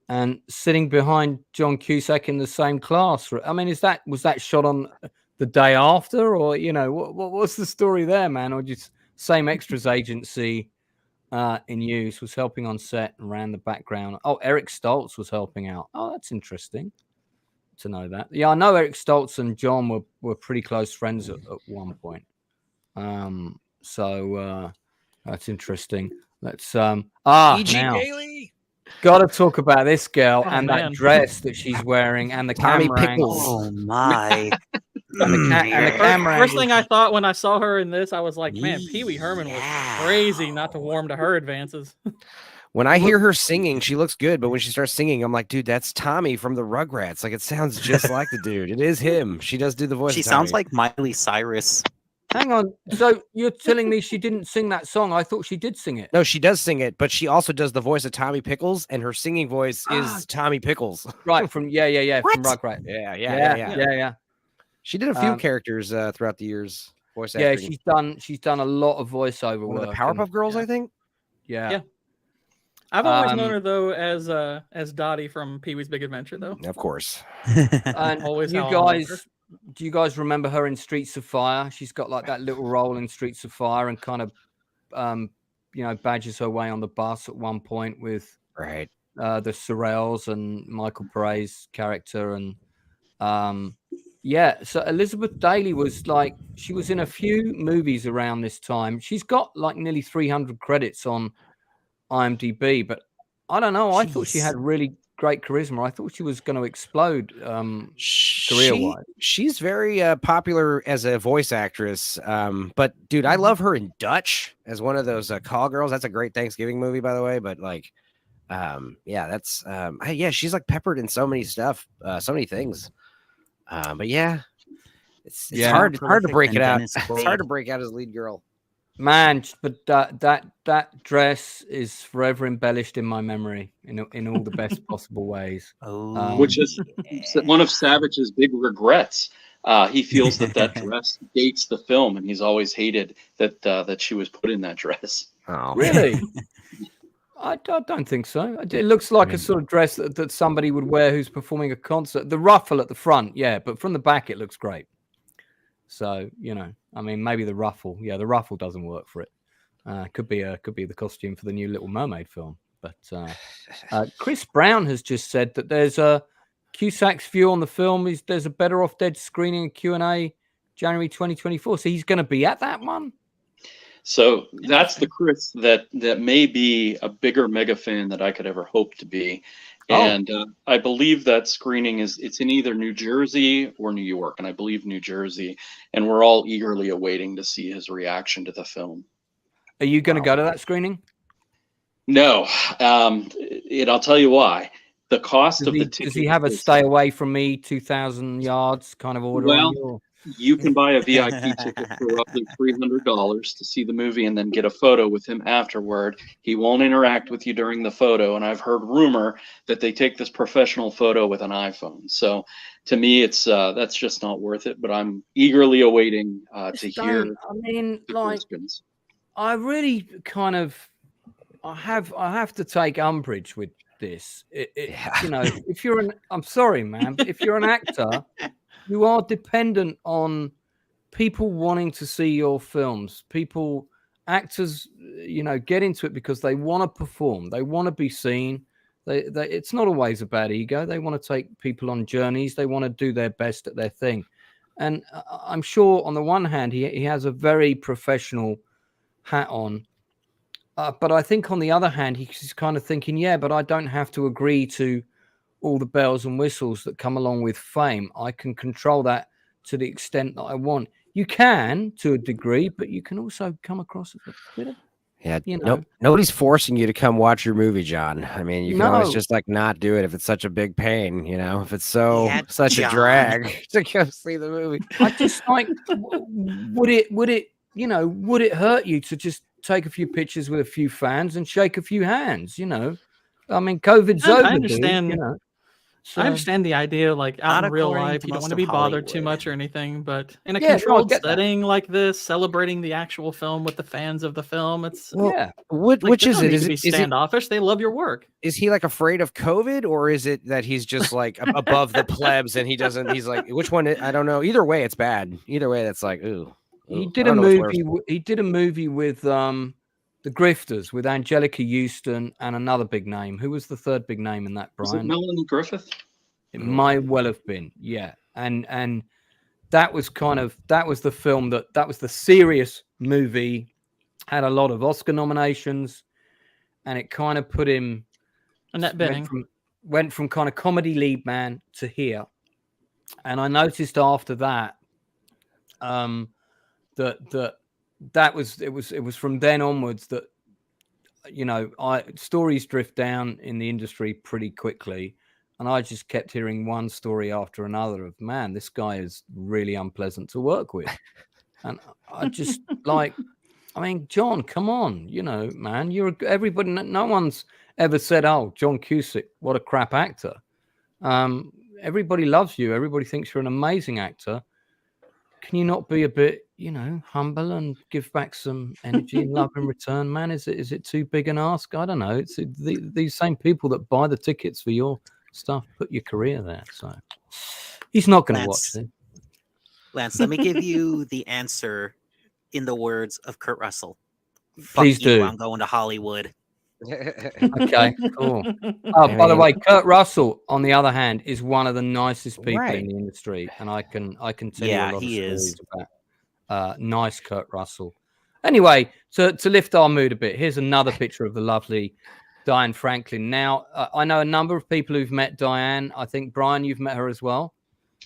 and sitting behind John Cusack in the same class. I mean, was that shot on the day after, or what's the story there, man? Or just same extras agency in use, was helping on set and ran the background. Oh, Eric Stoltz was helping out. Oh, that's interesting to know that. Yeah, I know Eric Stoltz and John were pretty close friends at one point. So that's interesting. Let's now Gailey. gotta talk about this girl and man. that dress that she's wearing and the Tommy camera Pickles. Oh my! and the camera First angle. thing I thought when I saw her in this, I was like, man, Pee Wee Herman was crazy not to warm to her advances. When I hear her singing, she looks good, but when she starts singing, I'm like, dude, that's Tommy from the Rugrats. Like, it sounds just like the dude. It is him. She does do the voice. She of sounds Tommy. like Miley Cyrus. Hang on. So you're telling me she didn't sing that song? I thought she did sing it. No, she does sing it, but she also does the voice of Tommy Pickles, and her singing voice is Tommy Pickles. Right, from from Rugrats. Yeah. She did a few characters throughout the years. Voice acting. she's done a lot of voiceover One of work. the Powerpuff Girls, yeah. I think. Yeah. I've always known her though as Dottie from Pee Wee's Big Adventure, though. Of course. And Always you how I remember her. guys, do you guys remember her in Streets of Fire? She's got like that little role in Streets of Fire and kind of, badges her way on the bus at one point with Right. the Sorrells and Michael Prey's character. And so Elizabeth Daily she was in a few movies around this time. She's got like nearly 300 credits on IMDb, but I don't know. I thought she had really great charisma. I thought she was going to explode career-wise. She's very popular as a voice actress. But dude, I love her in Dutch as one of those call girls. That's a great Thanksgiving movie, by the way. But she's like peppered in so many stuff, so many things. But yeah, it's hard. It's hard to break it out. It's hard to break out as lead girl. Man, but that dress is forever embellished in my memory in all the best possible ways. Which is one of Savage's big regrets. He feels that dress dates the film, and he's always hated that she was put in that dress. Oh, really? I don't think so. It looks like a sort of dress that somebody would wear who's performing a concert. The ruffle at the front, yeah, but from the back it looks great. So, maybe the ruffle. Yeah, the ruffle doesn't work for it. Could be the costume for the new Little Mermaid film. But Chris Brown has just said that there's a Cusack's view on the film is there's a Better Off Dead screening and Q&A January 2024. So he's going to be at that one. So that's the Chris that may be a bigger mega fan that I could ever hope to be. And I believe that screening it's in either New Jersey or New York, and I believe New Jersey. And we're all eagerly awaiting to see his reaction to the film. Are you going to go to that screening? No, and I'll tell you why. The cost of the ticket. Does he have a stay away from me 2,000 yards kind of order? Well, you can buy a VIP ticket for roughly $300 to see the movie and then get a photo with him afterward. He won't interact with you during the photo, and I've heard rumor that they take this professional photo with an iPhone. So to me, it's that's just not worth it. But I'm eagerly awaiting to hear I mean, the like, questions. I really kind of, I have to take umbrage with this. You know, if you're I'm sorry, man, but if you're an actor, you are dependent on people wanting to see your films. Actors, you know, get into it because they want to perform. They want to be seen. It's not always about ego. They want to take people on journeys. They want to do their best at their thing. And I'm sure on the one hand, he has a very professional hat on. But I think on the other hand, he's kind of thinking, yeah, but I don't have to agree to all the bells and whistles that come along with fame. I can control that to the extent that I want. You can, to a degree, but you can also come across as a bit of, you know. Nobody's forcing you to come watch your movie, John. I mean, you can always just like not do it if it's such a big pain, you know, if it's such a drag to go see the movie. I just like, would it hurt you to just take a few pictures with a few fans and shake a few hands, you know? I mean, COVID's over. I understand. Dude, you know? I understand the idea, like out in real life, you don't want to be bothered too much or anything, but in a controlled setting like this, celebrating the actual film with the fans of the film, it's which is it? Is it standoffish? They love your work. Is he like afraid of COVID, or is it that he's just like above the plebs and he doesn't? He's like, which one? I don't know. Either way, it's bad. Either way, that's like, ooh. He did a movie. He did a movie with The Grifters with Angelica Houston and another big name. Who was the third big name in that, Brian? Was it Melanie Griffith? It might well have been, yeah. And that was the film that was the serious movie, had a lot of Oscar nominations, and it kind of put him went from kind of comedy lead man to here. And I noticed after that, that was from then onwards that, you know, stories drift down in the industry pretty quickly, and I just kept hearing one story after another of, man, this guy is really unpleasant to work with. And I just like, I mean, John, come on, you know, man, everybody, no one's ever said, oh, John Cusack, what a crap actor. Everybody loves you. Everybody thinks you're an amazing actor. Can you not be a bit, you know, humble and give back some energy and love in return, man? Is it too big an ask? I don't know. It's these same people that buy the tickets for your stuff put your career there. So he's not going to watch it. Lance, let me give you the answer in the words of Kurt Russell. Please do. I'm going to Hollywood. Okay, cool. By the way, Kurt Russell, on the other hand, is one of the nicest people in the industry, and I can tell you a lot of stories about nice Kurt Russell. Anyway, to lift our mood a bit, here's another picture of the lovely Diane Franklin. Now, I know a number of people who've met Diane. I think, Brian, you've met her as well.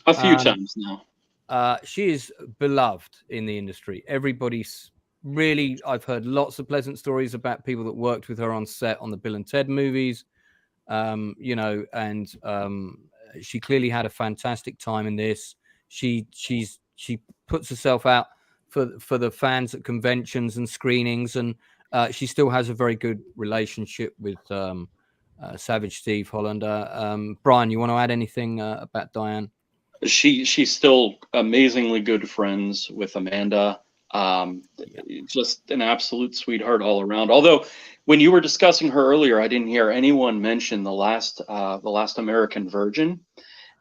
A few times now. She is beloved in the industry. Everybody's really, I've heard lots of pleasant stories about people that worked with her on set on the Bill and Ted movies, you know, and she clearly had a fantastic time in this. She puts herself out for the fans at conventions and screenings, and she still has a very good relationship with Savage Steve Holland. Brian, you want to add anything about Diane? She's still amazingly good friends with Amanda. Just an absolute sweetheart all around. Although when you were discussing her earlier, I didn't hear anyone mention the last American Virgin.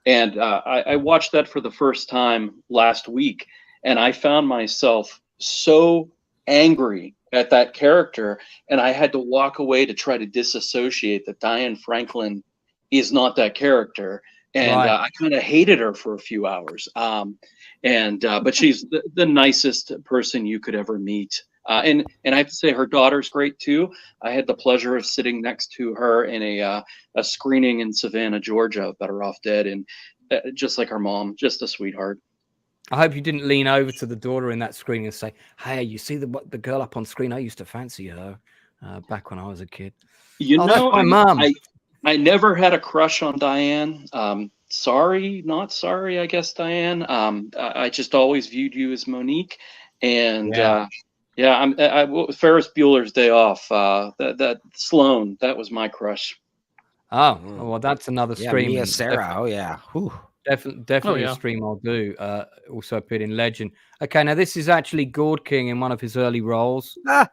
And I watched that for the first time last week, and I found myself so angry at that character, and I had to walk away to try to disassociate that Diane Franklin is not that character. And I kind of hated her for a few hours. But she's the nicest person you could ever meet. And I have to say her daughter's great too. I had the pleasure of sitting next to her in a screening in Savannah, Georgia, of Better Off Dead, and just like her mom, just a sweetheart. I hope you didn't lean over to the daughter in that screening and say, "Hey, you see the girl up on screen? I used to fancy her back when I was a kid." You know, my mom. I never had a crush on Diane. Sorry, not sorry, I guess, Diane. I just always viewed you as Monique. And Ferris Bueller's Day Off, that Sloane, that was my crush. Oh, well, that's another scream. Mia Sarah. Oh, yeah. Whew. Definitely yeah. a stream I'll do. Also appeared in Legend. Okay, now this is actually Gord King in one of his early roles. So,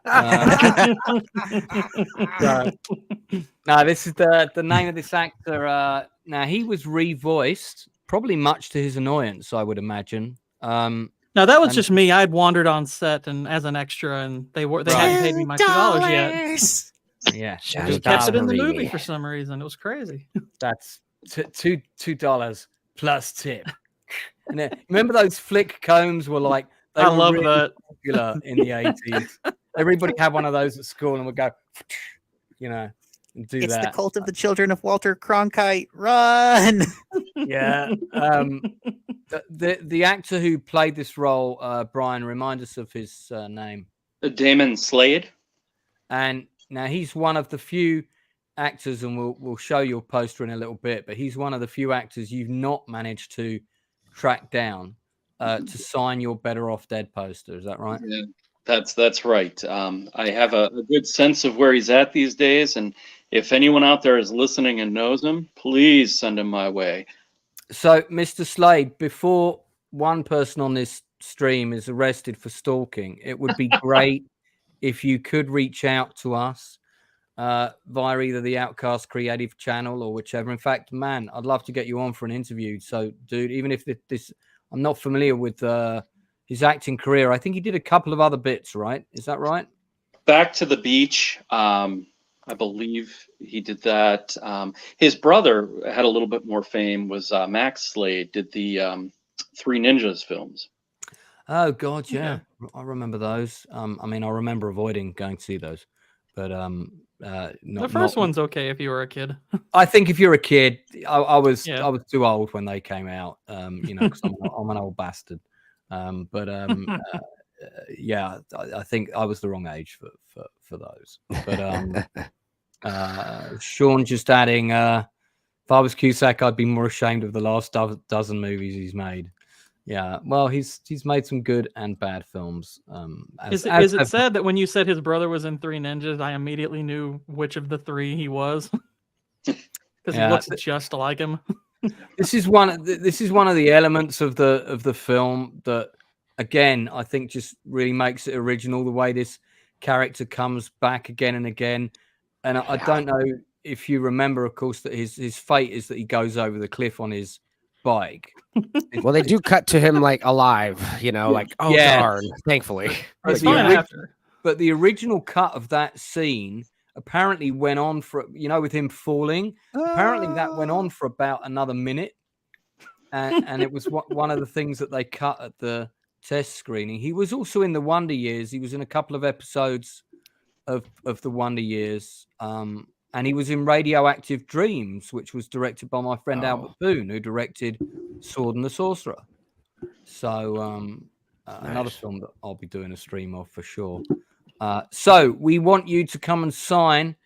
now this is the name of this actor. Now he was revoiced, probably much to his annoyance, I would imagine. No, that was And- just me. I'd wandered on set and as an extra, and they hadn't paid me my $2 yet. Yeah, Just kept it in the movie for some reason. It was crazy. that's $2 plus tip. And then, remember those flick combs were like they I were love really that. popular in the 80s. Everybody had one of those at school and would go, and do It's that. the cult of the children of Walter Cronkite. Run! Yeah. The actor who played this role, Brian, remind us of his name. Damon Slade. And now he's one of the few actors, and we'll show you a poster in a little bit, but he's one of the few actors you've not managed to track down to sign your Better Off Dead poster. Is that right? Yeah, that's right. I have a good sense of where he's at these days, and if anyone out there is listening and knows him, please send him my way. So, Mr. Slade, before one person on this stream is arrested for stalking, it would be great if you could reach out to us via either the Outcast Creative channel or whichever. In fact, man, I'd love to get you on for an interview. So, dude, even if this I'm not familiar with his acting career. I think he did a couple of other bits, right? Is that right? Back to the Beach. I believe he did that. His brother had a little bit more fame. Was Max Slade, did the Three Ninjas films. Oh God, yeah. I remember those. I mean, I remember avoiding going to see those, but The first one's okay if you were a kid. I think if you're a kid, I was Yeah. I was too old when they came out. 'Cause I'm an old bastard. Yeah, I think I was the wrong age for those. But Sean just adding, if I was Cusack, I'd be more ashamed of the last dozen movies he's made. Yeah, well, he's made some good and bad films. Is it sad that when you said his brother was in Three Ninjas, I immediately knew which of the three he was? Because he looks just like him. This is one of the elements of the film that, again, I think just really makes it original. The way this character comes back again and again, and I don't know if you remember, of course, that his fate is that he goes over the cliff on his bike. Well, they do cut to him like alive, like, oh darn, thankfully. It's fine after. But the original cut of that scene apparently went on for, with him falling. Apparently that went on for about another minute. And it was one of the things that they cut at the test screening. He was also in the Wonder Years. He was in a couple of episodes of the Wonder Years. And he was in Radioactive Dreams, which was directed by my friend Albert Boone, who directed Sword and the Sorcerer. So another film that I'll be doing a stream of for sure. So we want you to come and sign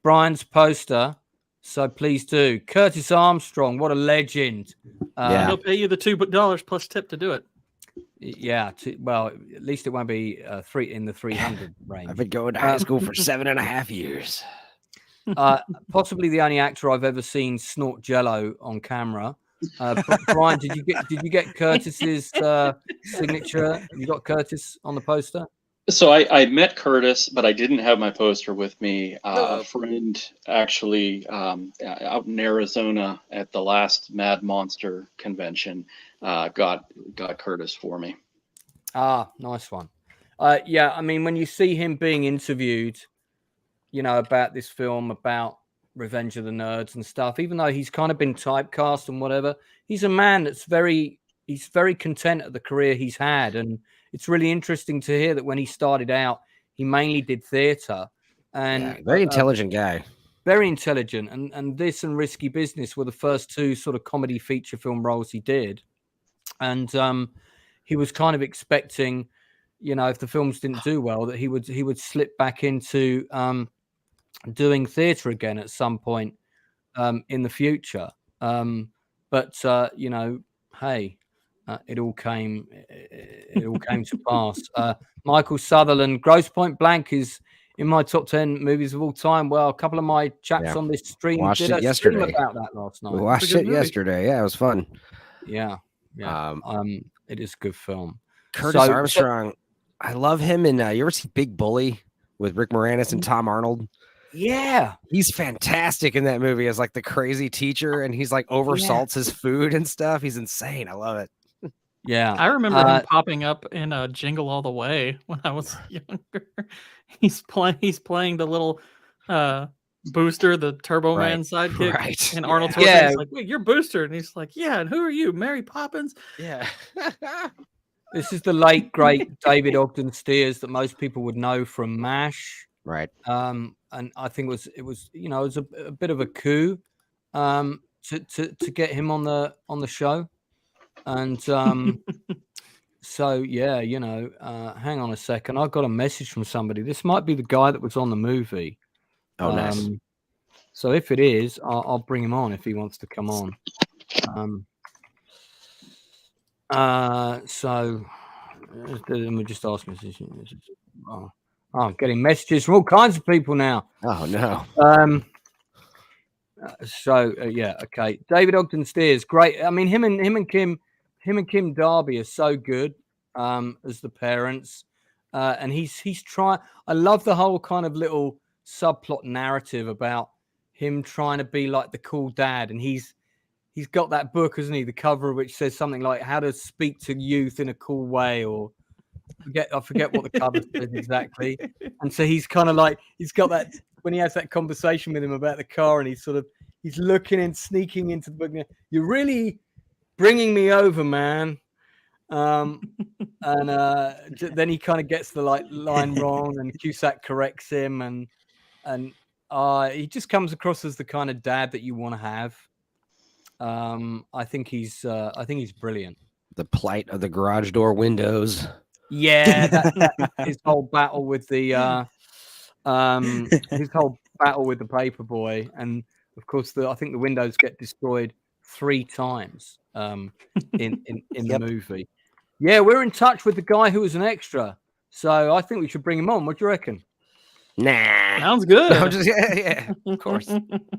Brian's poster. So please do. Curtis Armstrong, what a legend. He'll pay you the $2 plus tip to do it. Yeah. Well, at least it won't be in the 300 range. I've been going to high school for 7.5 years. Possibly the only actor I've ever seen snort Jello on camera. Brian, did you get Curtis's signature? You got Curtis on the poster? So I met Curtis, but I didn't have my poster with me. A friend actually out in Arizona at the last Mad Monster convention got Curtis for me. Ah, nice one. Yeah, I mean, when you see him being interviewed, about this film, about Revenge of the Nerds and stuff, even though he's kind of been typecast and whatever, he's a man that's very content at the career he's had. And it's really interesting to hear that when he started out, he mainly did theater. And very intelligent guy. Very intelligent. And this and Risky Business were the first two sort of comedy feature film roles he did. And he was kind of expecting, if the films didn't do well, that he would slip back into doing theater again at some point in the future. But hey, it all came to pass. Michael Sutherland, Grosse Point Blank is in my top 10 movies of all time. Well, a couple of my chaps on this stream watched did it a stream yesterday about that last night. We watched it yesterday. Yeah, it was fun. Yeah. It is a good film. Curtis So- Armstrong, I love him. And you ever see Big Bully with Rick Moranis and Tom Arnold? Yeah. He's fantastic in that movie as like the crazy teacher, and he's like oversalts his food and stuff. He's insane. I love it. Yeah. I remember him popping up in Jingle All the Way when I was younger. He's playing the little Booster, the Turbo Man sidekick, Right. and Arnold Yeah. Schwarzenegger's like, "Wait, you're Booster," and he's like, "Yeah, and who are you, Mary Poppins?" Yeah. This is the late great David Ogden Stiers that most people would know from MASH. Right. And I think it was a bit of a coup to get him on the show. And so yeah, hang on a second. I got a message from somebody. This might be the guy that was on the movie. Oh, nice. So if it is, I'll bring him on if he wants to come on. So let me just ask me. Oh, I'm getting messages from all kinds of people now. Oh no. Yeah, okay. David Ogden Stiers, great. I mean, him and Kim Darby are so good as the parents, and he's trying. I love the whole kind of little subplot narrative about him trying to be like the cool dad, and he's got that book, hasn't he? The cover which says something like "How to Speak to Youth in a Cool Way," or I forget what the cover says exactly. And so he's kind of like he's got that when he has that conversation with him about the car, and he's looking and sneaking into the book. You're really bringing me over, man. And then he kind of gets the line wrong, and Cusack corrects him, and he just comes across as the kind of dad that you want to have. I think he's brilliant. The plight of the garage door windows. Yeah, that his whole battle with the paperboy, and of course I think the windows get destroyed 3 times in the movie. Yeah, we're in touch with the guy who was an extra, so I think we should bring him on. What do you reckon? Nah, Sounds good. yeah, of course.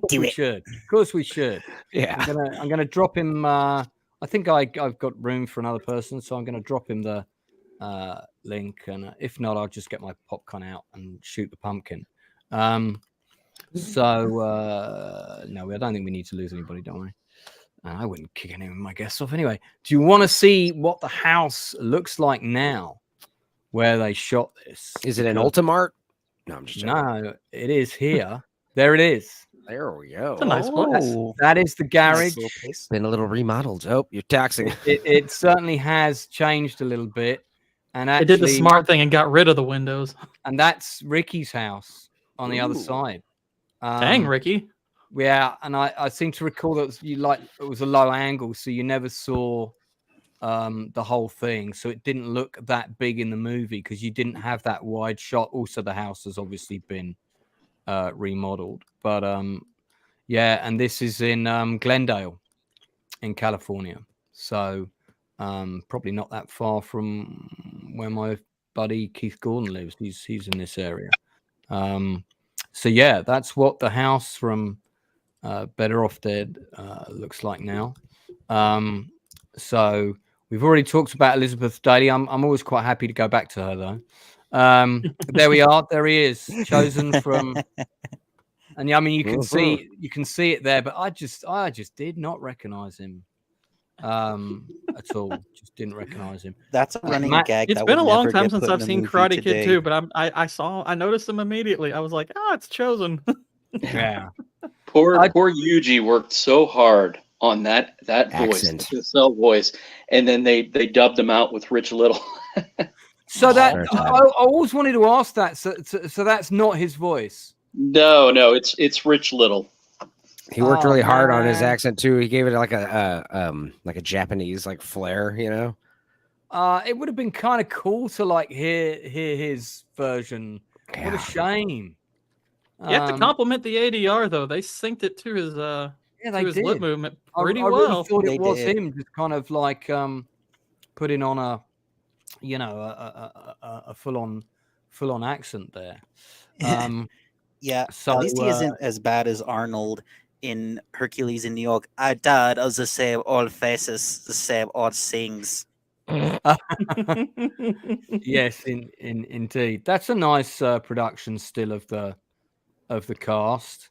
We should. Of course we should. Yeah, I'm gonna drop him. I think I've got room for another person, so I'm gonna drop him the link, and if not, I'll just get my popcorn out and shoot the pumpkin. No, I don't think we need to lose anybody, don't we? I wouldn't kick any of my guests off anyway. Do you want to see what the house looks like now, where they shot this? Is it an Ultimart? No, I'm just joking. No, it is here. There it is. There we go. It's a nice place. That is the garage. Nice Been a little remodeled. Oh, you're taxing. It certainly has changed a little bit. And They actually, did the smart thing and got rid of the windows. and that's Ricky's house on the other side. Dang, Ricky. Yeah, and I seem to recall that it was a low angle, so you never saw the whole thing, so it didn't look that big in the movie because you didn't have that wide shot. Also, the house has obviously been remodeled, but yeah, and this is in Glendale, in California, so probably not that far from where my buddy Keith Gordon lives. He's in this area. So yeah, that's what the house from Better Off Dead looks like now. So we've already talked about Elizabeth Daly. I'm always quite happy to go back to her though. There we are. There he is, chosen from. And I mean, you can see it there, but I just did not recognize him at all. Just didn't recognize him. That's a running gag. It's that been would a long never time get since put in I've a seen movie Karate today. Kid too, but I noticed him immediately. I was like, it's chosen. Yeah. Poor Yuji worked so hard on that voice, Accent. the cell voice, and then they dubbed him out with Rich Little. So that I always wanted to ask that. So that's not his voice. No, it's Rich Little. He worked really hard on his man. accent too. He gave it like a Japanese flair, you know. It would have been kind of cool to hear his version. Yeah. What a shame. You have to compliment the ADR though. They synced it to his his lip did. movement I pretty really well. thought They it was did. him, just kind of putting on a full on accent there. Yeah, So, at least he isn't as bad as Arnold in Hercules in New York. I died of the same old faces, the same old things. Yes, indeed. That's a nice production still of the cast.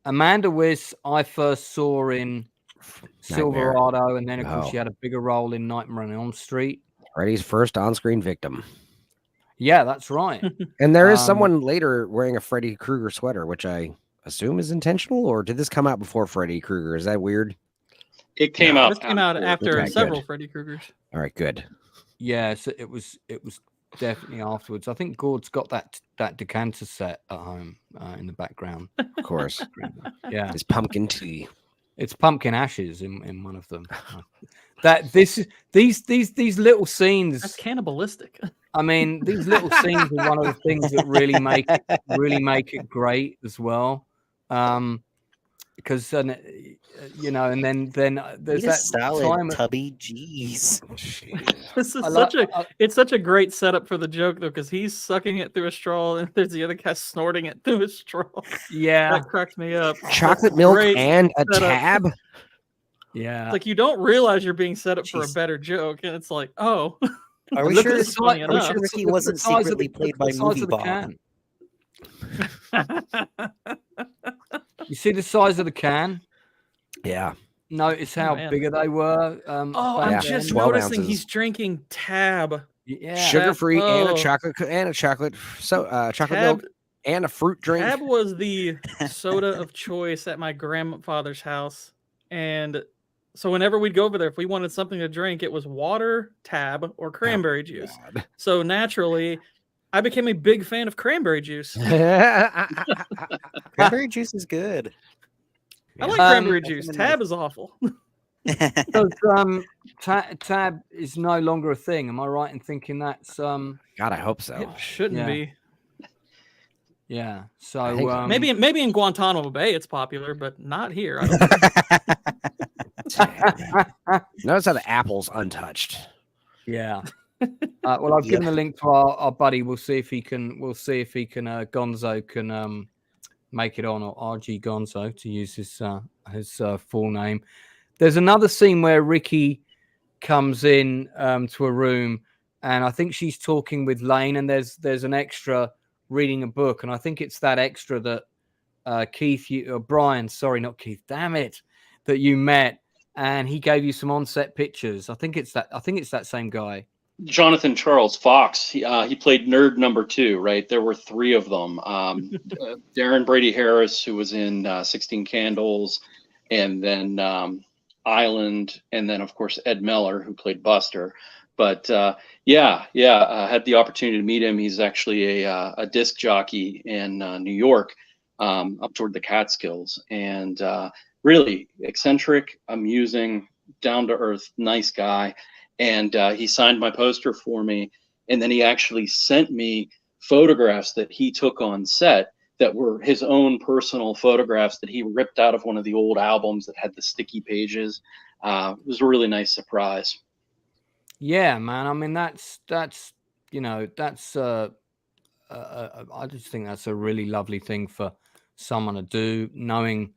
Amanda Wyss, I first saw in Nightmare. Silverado, and then of course Oh. she had a bigger role in Nightmare on Elm Street. Freddy's first on-screen victim. Yeah, that's right. And there is someone later wearing a Freddy Krueger sweater, which I assume is intentional, or did this come out before Freddy Krueger? Is that weird? It came out. This came out after Okay, several good. Freddy Kruegers. All right, good. Yeah, so it was definitely afterwards. I think Gord's got that decanter set at home in the background. Of course. Yeah, It's pumpkin tea. it's pumpkin ashes in one of them. These little scenes. That's cannibalistic. I mean, these little scenes are one of the things that really make it great as well. Because you know, and then there's Eat a that salad, time. Tubby. Jeez. This is it's such a great setup for the joke though, because he's sucking it through a straw, and there's the other guy snorting it through a straw. Yeah, That cracked me up. Chocolate milk Great and a setup. tab. yeah. It's like you don't realize you're being set up for a Jeez. better joke, and it's like, oh, Are we Look sure? at the it's funny Are we enough. sure Ricky Look at the wasn't size of secretly the- played look by at the size Movie of the Bomb? can. You see the size of the can? Yeah. Notice how man. bigger they were. oh, back I'm then. just 12 noticing ounces. he's drinking Tab. Yeah. Sugar-free and a oh. chocolate chocolate Tab, milk and a fruit drink. Tab was the soda of choice at my grandfather's house, and so whenever we'd go over there, if we wanted something to drink, it was water, Tab, or cranberry juice. God. So naturally, I became a big fan of cranberry juice. Cranberry juice is good. I like Um, cranberry juice. Tab is awful. Because Tab is no longer a thing. Am I right in thinking that's God, I hope so. It shouldn't Yeah. be. yeah. So I think- Maybe in Guantanamo Bay it's popular, but not here. I don't Notice how the apple's untouched. yeah. Well, I've given the link to our buddy. We'll see if he can. Gonzo can make it on, or RG Gonzo to use his full name. There's another scene where Ricky comes in to a room, and I think she's talking with Lane, and there's an extra reading a book, and I think it's that extra that Brian, sorry, not Keith, damn it, that you met, and he gave you some on-set pictures. I think it's that same guy. Jonathan Charles Fox. He played nerd number 2, right? There were 3 of them. Darren Brady Harris, who was in 16 Candles, and then Island, and then of course Ed Miller, who played Buster. But I had the opportunity to meet him. He's actually a disc jockey in New York, up toward the Catskills, and really eccentric, amusing, down to earth, nice guy. And he signed my poster for me, and then he actually sent me photographs that he took on set that were his own personal photographs that he ripped out of one of the old albums that had the sticky pages. It was a really nice surprise. Yeah, man. I mean, I just think that's a really lovely thing for someone to do, knowing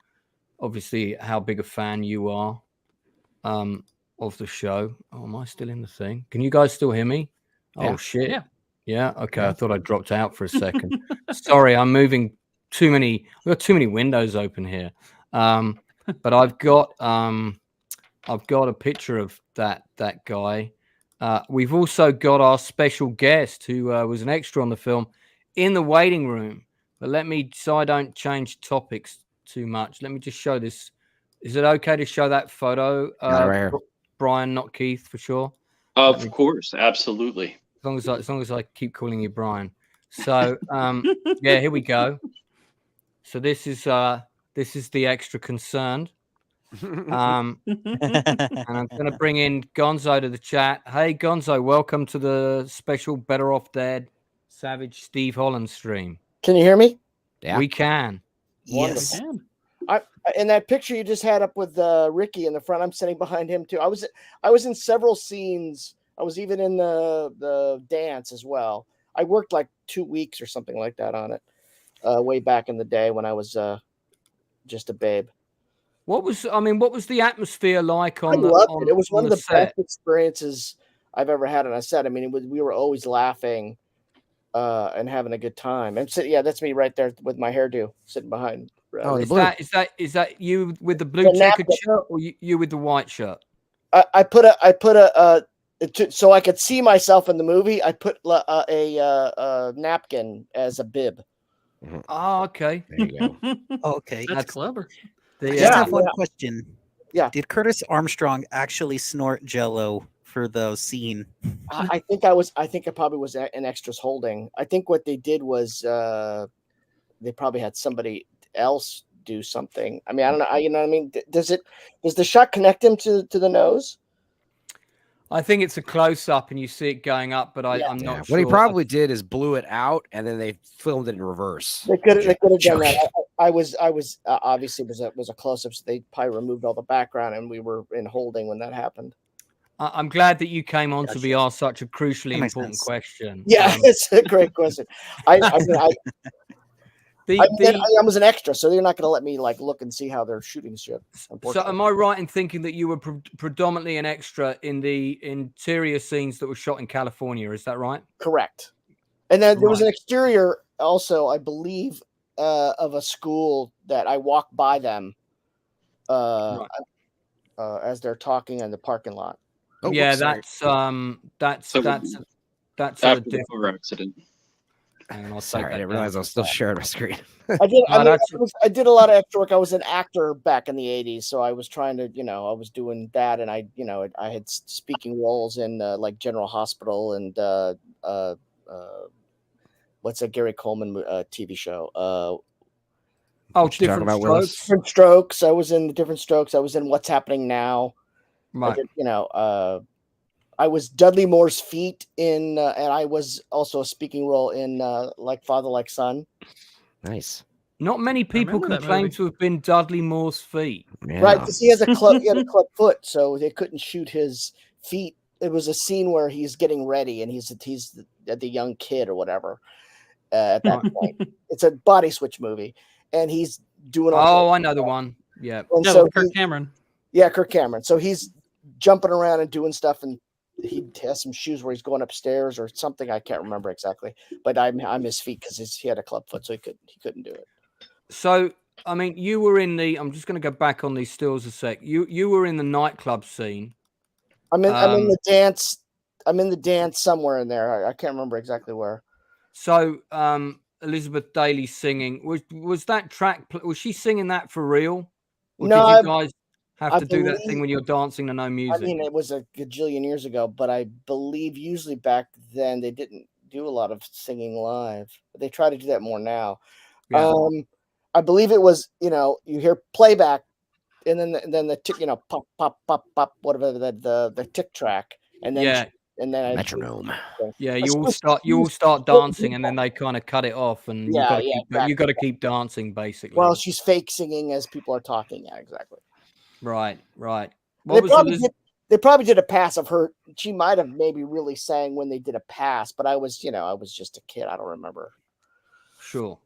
obviously how big a fan you are of the show. Oh, am I still in the thing? Can you guys still hear me? Yeah. Oh shit. Yeah. Yeah. Okay. I thought I dropped out for a second. Sorry, I'm moving too many. We've got too many windows open here. But I've got a picture of that guy. We've also got our special guest who was an extra on the film in the waiting room. But so I don't change topics too much, let me just show this. Is it okay to show that photo? Right here. Brian, not Keith, for sure. Of course, absolutely. As long as I keep calling you Brian. So yeah, here we go. So this is the extra concerned. And I'm going to bring in Gonzo to the chat. Hey, Gonzo, welcome to the special Better Off Dead Savage Steve Holland stream. Can you hear me? Yeah. We can. Yes. In that picture you just had up with Ricky in the front, I'm sitting behind him too. I was in several scenes. I was even in the dance as well. I worked like 2 weeks or something like that on it way back in the day when I was just a babe. What was the atmosphere like I on the loved on, it. It was on one of the the set? best experiences I've ever had on a set. I mean, we were always laughing and having a good time. And so, yeah, that's me right there with my hairdo sitting behind. Oh, the Is blue. that you with the blue The checkered napkin. shirt, or you with the white shirt? I put a so I could see myself in the movie. I put a napkin as a bib. Oh, okay. There you go. Okay. That's clever. I just Yeah, have one yeah. question. Yeah. Did Curtis Armstrong actually snort Jello for the scene? I think I probably was an extras holding. I think what they did was they probably had somebody else do something. I mean, I don't know. You know what I mean? Does the shot connect him to the nose? I think it's a close up and you see it going up, but I'm Yeah. not sure. What he probably did is blew it out, and then they filmed it in reverse. They could have done that. I was obviously it was a close up, so they probably removed all the background, and we were in holding when that happened. I'm glad that you came on to be Gotcha. asked such a crucially That makes important sense. question. Yeah, it's a great question. I was an extra, so they're not going to let me like look and see how they're shooting shit. So am I right in thinking that you were predominantly an extra in the interior scenes that were shot in California? Is that right? Correct. And then there was Right. an exterior also, I believe, of a school that I walked by them as they're talking in the parking lot. Oh, yeah, whoops, sorry. that's So a after the different. car accident. And I'll Sorry, take I that didn't down. realize I was still sharing my screen. I did. No, I did a lot of extra work. I was an actor back in the '80s, so I was trying to, I was doing that, and I had speaking roles in like General Hospital and what's that Gary Coleman TV show? Oh, What you talking Different about, Willis? Strokes. Different Strokes. I was in the Different Strokes. I was in What's Happening Now. I Right. did, I was Dudley Moore's feet in, and I was also a speaking role in Like Father, Like Son. Nice. Not many people remember can that claim movie. to have been Dudley Moore's feet. Yeah. Right, because he has a club foot, so they couldn't shoot his feet. It was a scene where he's getting ready, and he's the young kid or whatever. At that point, it's a body switch movie, and he's doing all. Oh, I know the one. Yeah. And Yeah, so with Kirk Cameron. yeah, Kirk Cameron. So he's jumping around and doing stuff, and he has some shoes where he's going upstairs or something. I can't remember exactly, but I'm his feet because he had a club foot, so he couldn't do it. So, I mean, you were in the. I'm just going to go back on these stills a sec. You were in the nightclub scene. I'm in the dance. I'm in the dance somewhere in there. I can't remember exactly where. So, Elizabeth Daly singing was that track? Was she singing that for real? Or No, did you guys have I to do that believe- thing when you're dancing to no music? I mean, it was a gajillion years ago, but I believe usually back then they didn't do a lot of singing live. They try to do that more now. Yeah. I believe it was, you hear playback, and then the tick, pop, pop, pop, pop, whatever the tick track, and then Yeah. and then Metronome. Yeah, you all start dancing, and then they kind of cut it off, and Yeah, you got to keep dancing basically. Well, she's fake singing as people are talking. Yeah, exactly. Right. They probably did a pass of her. She might have maybe really sang when they did a pass, but I was just a kid. I don't remember. Sure.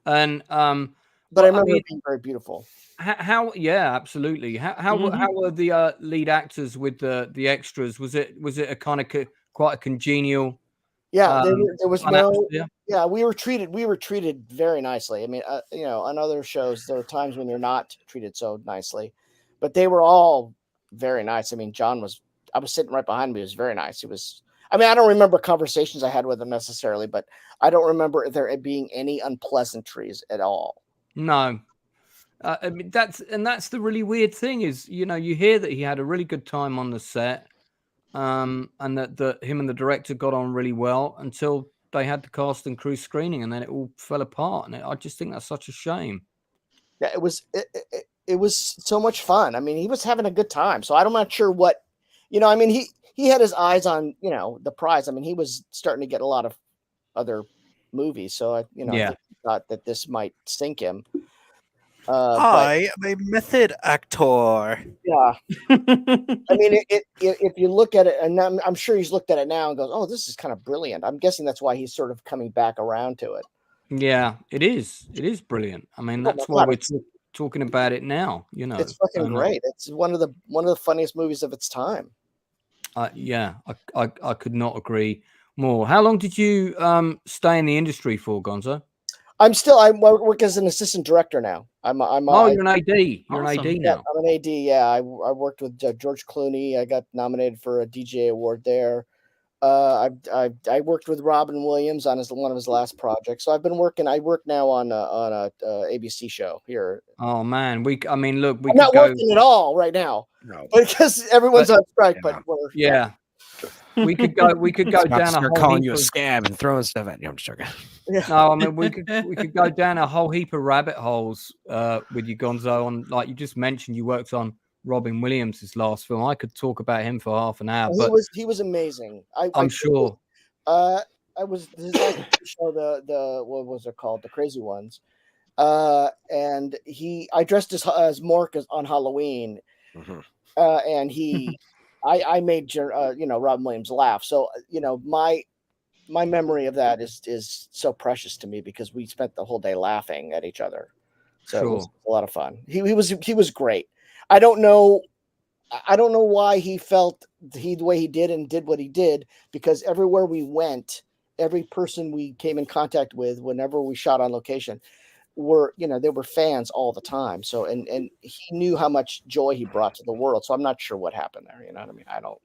And But I remember it being very beautiful. how yeah, absolutely. How were the lead actors with the extras? Was it a kind of quite a congenial? Yeah, there was fun no. atmosphere? Yeah, we were treated very nicely. I mean, on other shows there are times when you're not treated so nicely, but they were all very nice. I mean, I was sitting right behind him. He was very nice. I don't remember conversations I had with him necessarily, but I don't remember there being any unpleasantries at all. No. I mean, that's the really weird thing is, you hear that he had a really good time on the set, and that him and the director got on really well until they had the cast and crew screening, and then it all fell apart. And I just think that's such a shame. Yeah, it was so much fun. I mean, he was having a good time. So I'm not sure what, he had his eyes on, the prize. I mean, he was starting to get a lot of other movies. So I think he thought that this might sink him. I am a method actor. Yeah. I mean, if you look at it, and I'm sure he's looked at it now and goes, "Oh, this is kind of brilliant." I'm guessing that's why he's sort of coming back around to it. Yeah, it is. It is brilliant. I mean, Oh that's my why God, talking about it now. You know, It's fucking And, great. It's one of the funniest movies of its time. Yeah, I could not agree more. How long did you stay in the industry for, Gonzo? I work as an assistant director now. You're an AD. You're Awesome. an AD Yeah, now. I'm an AD. Yeah, I worked with George Clooney. I got nominated for a DJ award there. I worked with Robin Williams on one of his last projects. So I've been working. I work now on a ABC show here. Oh man, I mean, look, we I'm could not go. working at all right now, No. because everyone's But- on strike. Yeah. But we're Yeah, we could go. We could go About to down a start whole calling heap you a of. scab and throwing stuff at you. I'm just joking. No, I mean we could go down a whole heap of rabbit holes with you, Gonzo. On like you just mentioned, you worked on Robin Williams' last film. I could talk about him for half an hour, but he was amazing. I'm sure. I was his last show, the what was it called, The Crazy Ones, and I dressed as Mork on Halloween, Mhm. and I made Robin Williams laugh. So my memory of that is so precious to me because we spent the whole day laughing at each other. So it was a lot of fun. He was great. I don't know why he felt the way he did and did what he did, because everywhere we went, every person we came in contact with, whenever we shot on location, they were fans all the time. So and he knew how much joy he brought to the world. So I'm not sure what happened there. You know what I mean? I don't.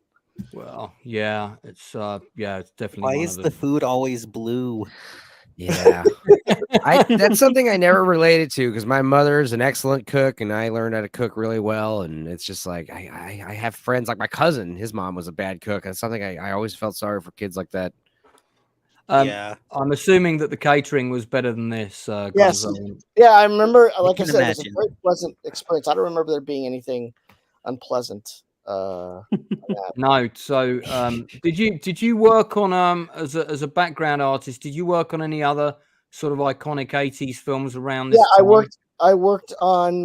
Well, yeah, it's definitely. Why one is of the food always blue? Yeah. That's something I never related to because my mother is an excellent cook and I learned how to cook really well. And it's just like I have friends like my cousin, his mom was a bad cook. That's something I always felt sorry for kids like that. Yeah. I'm assuming that the catering was better than this. Yes. Gonzo. Yeah, I remember. Like I can said, it was a imagine. very pleasant experience. I don't remember there being anything unpleasant. No. So, did you work on as a background artist? Did you work on any other sort of iconic 80s films around this Yeah, time? I worked on.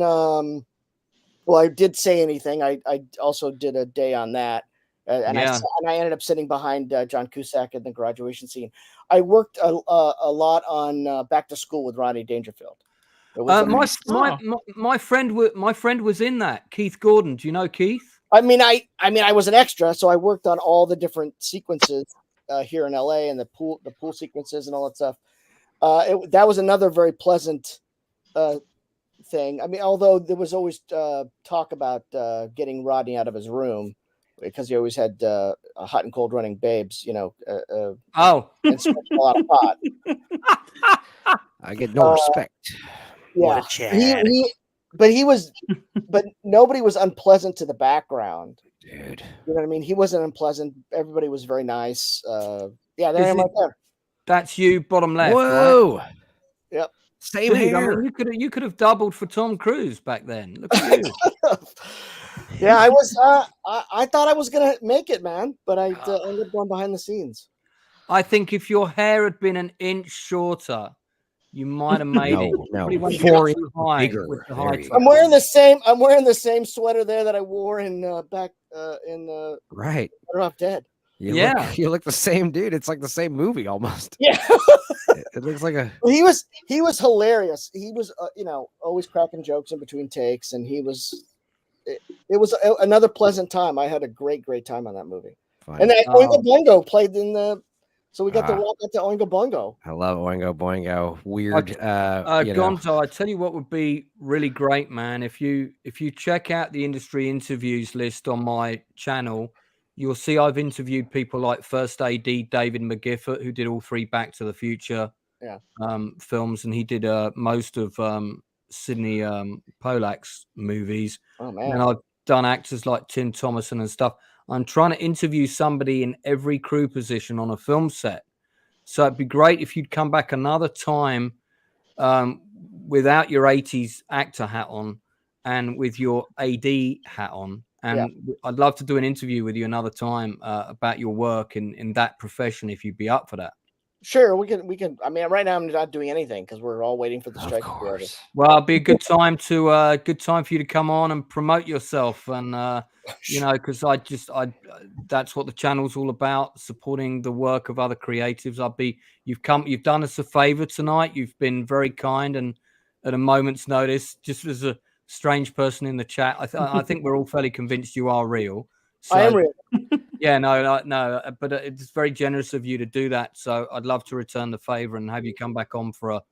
Well, I did Say Anything. I also did a day on that, and I ended up sitting behind John Cusack in the graduation scene. I worked a lot on Back to School with Rodney Dangerfield. It was My friend was in that. Keith Gordon. Do you know Keith? I mean, I was an extra, so I worked on all the different sequences here in LA and the pool sequences and all that stuff. That was another very pleasant thing. I mean, although there was always talk about getting Rodney out of his room because he always had hot and cold running babes, and smoked a lot of pot. I get no respect. Yeah, What a Chad. but nobody was unpleasant to the background. Dude. You know what I mean? He wasn't unpleasant. Everybody was very nice. Yeah, there I am right there. That's you, bottom left. Whoa. Right? Yep. Same Dude, here. I mean, you could have doubled for Tom Cruise back then. Look at you. Yeah, I was. I thought I was gonna make it, man, but I ended up going behind the scenes. I think if your hair had been an inch shorter, you might have made it. No, Probably went 4 too high bigger. with the There high you top. I'm wearing the same sweater there that I wore in back in Right. Better Off Dead. You look the same, dude. It's like the same movie almost. Yeah. It looks like a. He was hilarious. He was always cracking jokes in between takes, and he was. It was another pleasant time. I had a great time on that movie. Fun. And then Oingo Boingo played in the. So we got to walk out to Oingo Boingo. I love Oingo Boingo. Weird. Gonzo, I tell you what would be really great, man. If you check out the industry interviews list on my channel, you'll see I've interviewed people like First AD David McGiffert, who did all 3 Back to the Future films, and he did most of Sidney Pollack's movies. Oh man! And I've done actors like Tim Thomason and stuff. I'm trying to interview somebody in every crew position on a film set. So it'd be great if you'd come back another time without your 80s actor hat on and with your AD hat on. And I'd love to do an interview with you another time about your work in that profession, if you'd be up for that. Sure, we can. I mean, right now I'm not doing anything because we're all waiting for the strike to be over. Well, it'll be a good time for you to come on and promote yourself, and because that's what the channel's all about, supporting the work of other creatives. You've done us a favor tonight. You've been very kind and at a moment's notice, just as a strange person in the chat. I think we're all fairly convinced you are real. So, I am real. Yeah, no, but it's very generous of you to do that. So I'd love to return the favor and have you come back on for a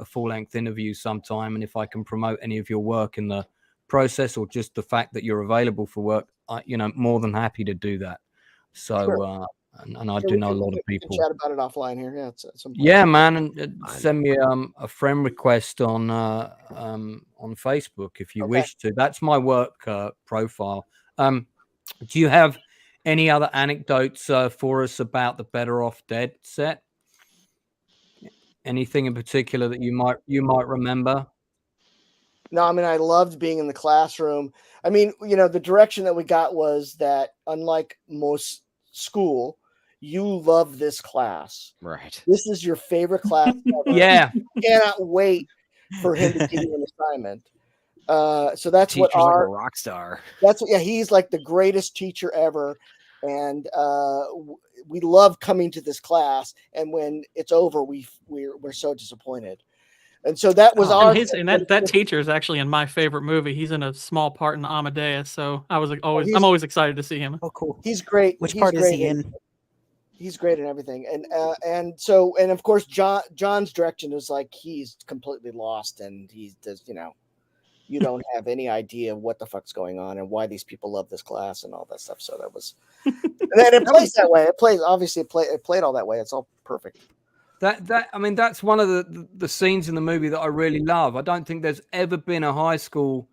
full-length interview sometime. And if I can promote any of your work in the process or just the fact that you're available for work, more than happy to do that. So, Sure. and I do know a lot of people. We can chat about it offline here. Yeah, it's some point. Yeah, man, and send me a friend request on Facebook if you wish to. That's my work profile. Do you have any other anecdotes for us about the Better Off Dead set? Anything in particular that you might remember? No, I mean, I loved being in the classroom. I mean, the direction that we got was that unlike most school, you love this class. Right. This is your favorite class ever. Yeah. You cannot wait for him to give you an assignment. So that's what Teacher's like a rock star. He's like the greatest teacher ever. And we love coming to this class. And when it's over, we're so disappointed. And so that was that teacher is actually in my favorite movie. He's in a small part in Amadeus, so I'm always excited to see him. Oh, cool. He's great. Which part is he in? He's great in everything, and of course John's direction is like he's completely lost, and he does you don't have any idea what the fuck's going on and why these people love this class and all that stuff. So that was, and then it plays that way. It played all that way. It's all perfect. That's one of the scenes in the movie that I really love. I don't think there's ever been a high school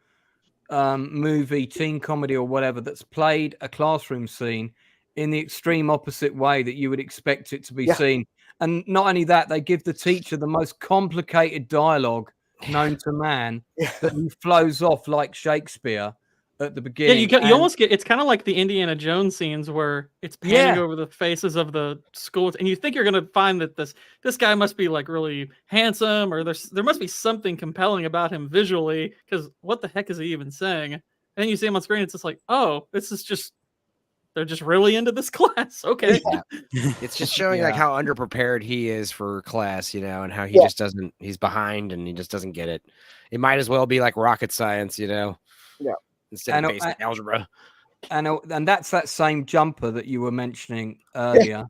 movie, teen comedy or whatever that's played a classroom scene in the extreme opposite way that you would expect it to be seen. And not only that, they give the teacher the most complicated dialogue known to man that he flows off like Shakespeare at the beginning. Yeah, you almost get, it's kind of like the Indiana Jones scenes where it's panning over the faces of the schools, and you think you're going to find that this guy must be like really handsome, or there must be something compelling about him visually, because what the heck is he even saying? And then you see him on screen, it's just like, oh, this is just, they're just really into this class. Okay. Yeah. It's just showing like how underprepared he is for class, and how he just doesn't, he's behind and he just doesn't get it. It might as well be like rocket science, Yeah. Instead of basic algebra. And that's that same jumper that you were mentioning earlier.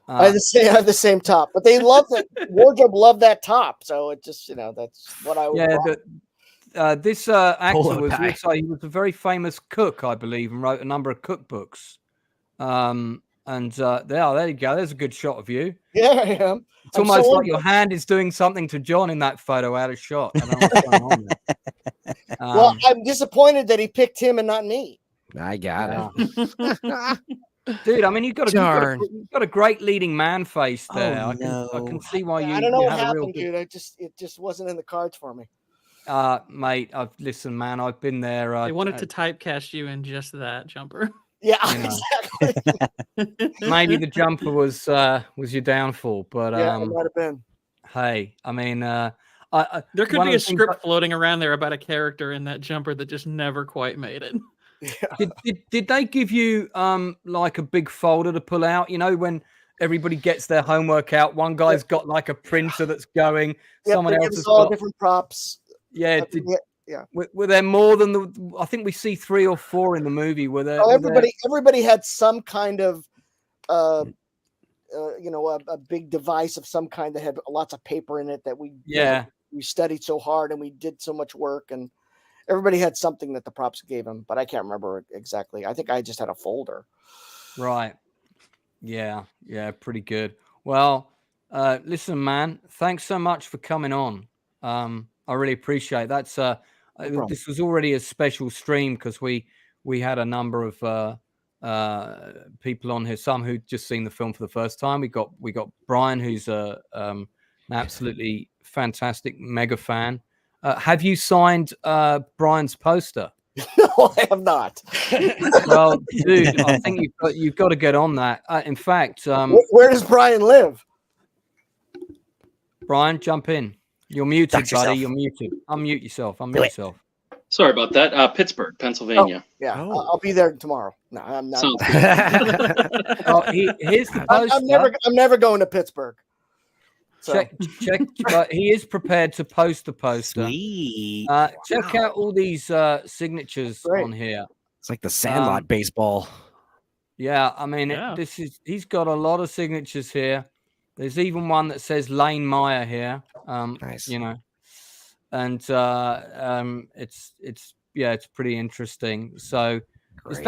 I have the same top, but they love that wardrobe, love that top. So it just, that's what I would this actor was also, he was a very famous cook, I believe, and wrote a number of cookbooks. There you go. There's a good shot of you. Yeah, I am. It's almost like your hand is doing something to John in that photo out of shot. I don't know what's going on there. Well, I'm disappointed that he picked him and not me. I got it. Dude, I mean, you've got a great leading man face there. Oh, I can see why you. I don't know what happened, dude. It just wasn't in the cards for me. Mate, listen, man, I've been there. They wanted to typecast you in just that jumper. Yeah, exactly. Maybe the jumper was your downfall, but it might have been. Hey, I mean, there could be a script floating around there about a character in that jumper that just never quite made it. Yeah. Did they give you like a big folder to pull out? When everybody gets their homework out, one guy's got like a printer that's going. Someone else has all got different props. Yeah. Were there more than I think we see 3 or 4 in the movie? Everybody had some kind of a big device of some kind that had lots of paper in it that we studied so hard and we did so much work, and everybody had something that the props gave them, but I can't remember exactly. I think I just had a folder. Right. Yeah, pretty good. Well, listen, man, thanks so much for coming on. I really appreciate that. This was already a special stream because we had a number of people on here, some who'd just seen the film for the first time. We got Brian, who's an absolutely fantastic mega fan. Have you signed Brian's poster? No, I have not. Well, dude, I think you've got to get on that. In fact, where does Brian live? Brian, jump in. You're muted, buddy. You're muted. Unmute yourself. Unmute yourself. Sorry about that. Pittsburgh, Pennsylvania. I'll be there tomorrow. No, I'm not. Here's the poster. I'm never going to Pittsburgh. So check. But he is prepared to post the poster. Sweet. Check out all these signatures Great. on here. It's like the Sandlot baseball. Yeah, I mean, Yeah. he's got a lot of signatures here. There's even one that says Lane Meyer here. Nice. You know, and it's pretty interesting. So Great.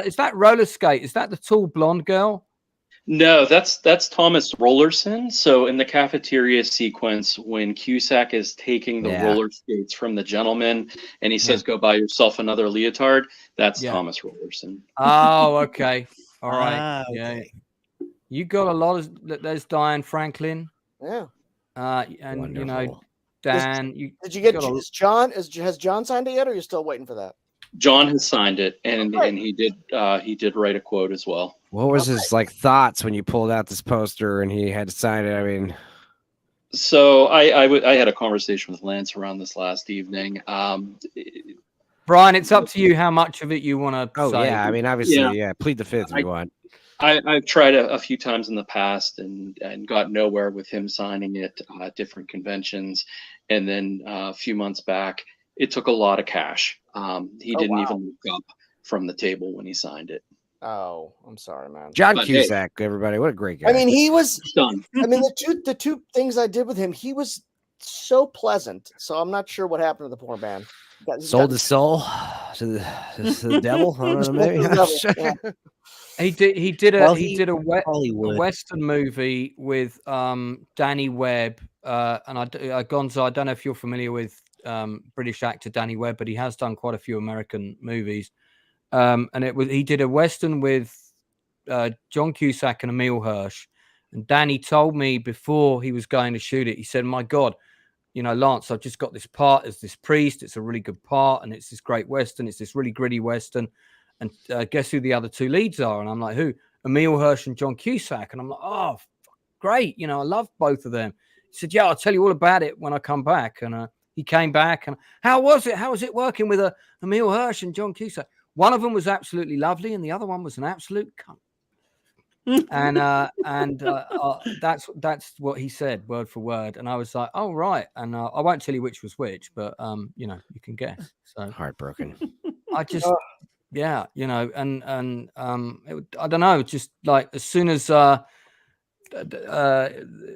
is that roller skate? Is that the tall blonde girl? No, that's Thomas Rollerson. So in the cafeteria sequence, when Cusack is taking the Yeah. roller skates from the gentleman, and he says, "Go buy yourself another leotard," that's Thomas Rollerson. Oh, okay. All right. Ah, Yeah. okay. You got a lot of. There's Diane Franklin. yeah. And you know, Wonderful. Dan. Did you get got a- is John? Has John signed it yet, or are you still waiting for that? John has signed it, and Right. he did write a quote as well. What was his like thoughts when you pulled out this poster and he had to sign it? I mean, So I had a conversation with Lance around this last evening. Brian, it's up to you how much of it you want to say. yeah. I mean, obviously, Yeah. yeah. Plead the fifth if you want. I've tried a few times in the past and got nowhere with him signing it at different conventions. And then a few months back, it took a lot of cash. He didn't even look up from the table when he signed it. Oh, I'm sorry, man. John But, hey. Cusack, everybody, what a great guy. I mean, he was. It's done. I mean, the two things I did with him, he was so pleasant. So I'm not sure what happened to the poor man. He's sold got- his soul to the devil. I don't know, maybe. Yeah. He did a Well, a Hollywood. Western movie with Danny Webb and Gonzo. I don't know if you're familiar with British actor Danny Webb, but he has done quite a few American movies. And he did a Western with John Cusack and Emile Hirsch. And Danny told me before he was going to shoot it, he said, "My God, you know, Lance, I've just got this part as this priest. It's a really good part, and it's this great Western. It's this really gritty Western. And guess who the other two leads are?" And I'm like, "Who?" "Emile Hirsch and John Cusack." And I'm like, "Oh, great. You know, I love both of them." He said, "Yeah, I'll tell you all about it when I come back." And he came back. And how was it? How was it working with Emile Hirsch and John Cusack? One of them was absolutely lovely, and the other one was an absolute cunt. and that's what he said, word for word. And I was like, "Oh, right." And I won't tell you which was which, but you know, you can guess. So Heartbroken. I just, yeah, you know, and I don't know, just like as soon as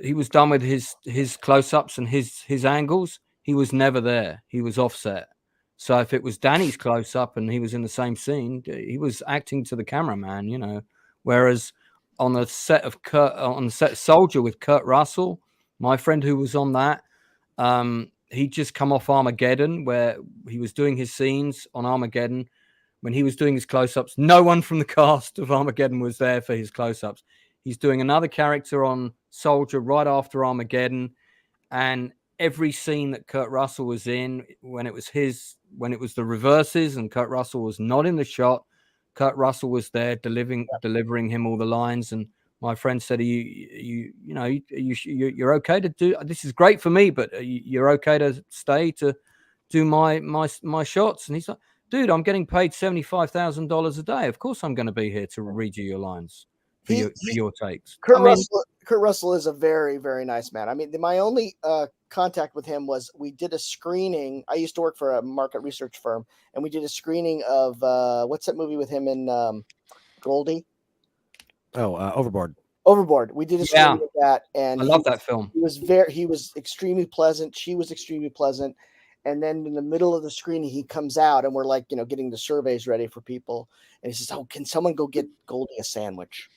he was done with his close-ups and his angles, he was never there. He was offset. So if it was Danny's close-up and he was in the same scene, he was acting to the cameraman, you know. Whereas on the set of Soldier with Kurt Russell, my friend who was on that, he'd just come off Armageddon, where he was doing his scenes on Armageddon. When he was doing his close-ups, no one from the cast of Armageddon was there for his close-ups. He's doing another character on Soldier right after Armageddon, and every scene that Kurt Russell was in, when it was the reverses and Kurt Russell was not in the shot, Kurt Russell was there delivering him all the lines. And my friend said, "You're okay to do this? Is great for me, but you're okay to stay to do my shots?" And he's like, "Dude, I'm getting paid $75,000 a day. Of course, I'm going to be here to read you your lines for your takes." Kurt Russell is a very, very nice man. I mean, my only contact with him was we did a screening. I used to work for a market research firm, and we did a screening of what's that movie with him and Goldie? Oh, Overboard. Overboard. We did a screening of that, and I love that film. He was extremely pleasant. She was extremely pleasant. And then in the middle of the screening, he comes out, and we're like, you know, getting the surveys ready for people. And he says, "Oh, can someone go get Goldie a sandwich?"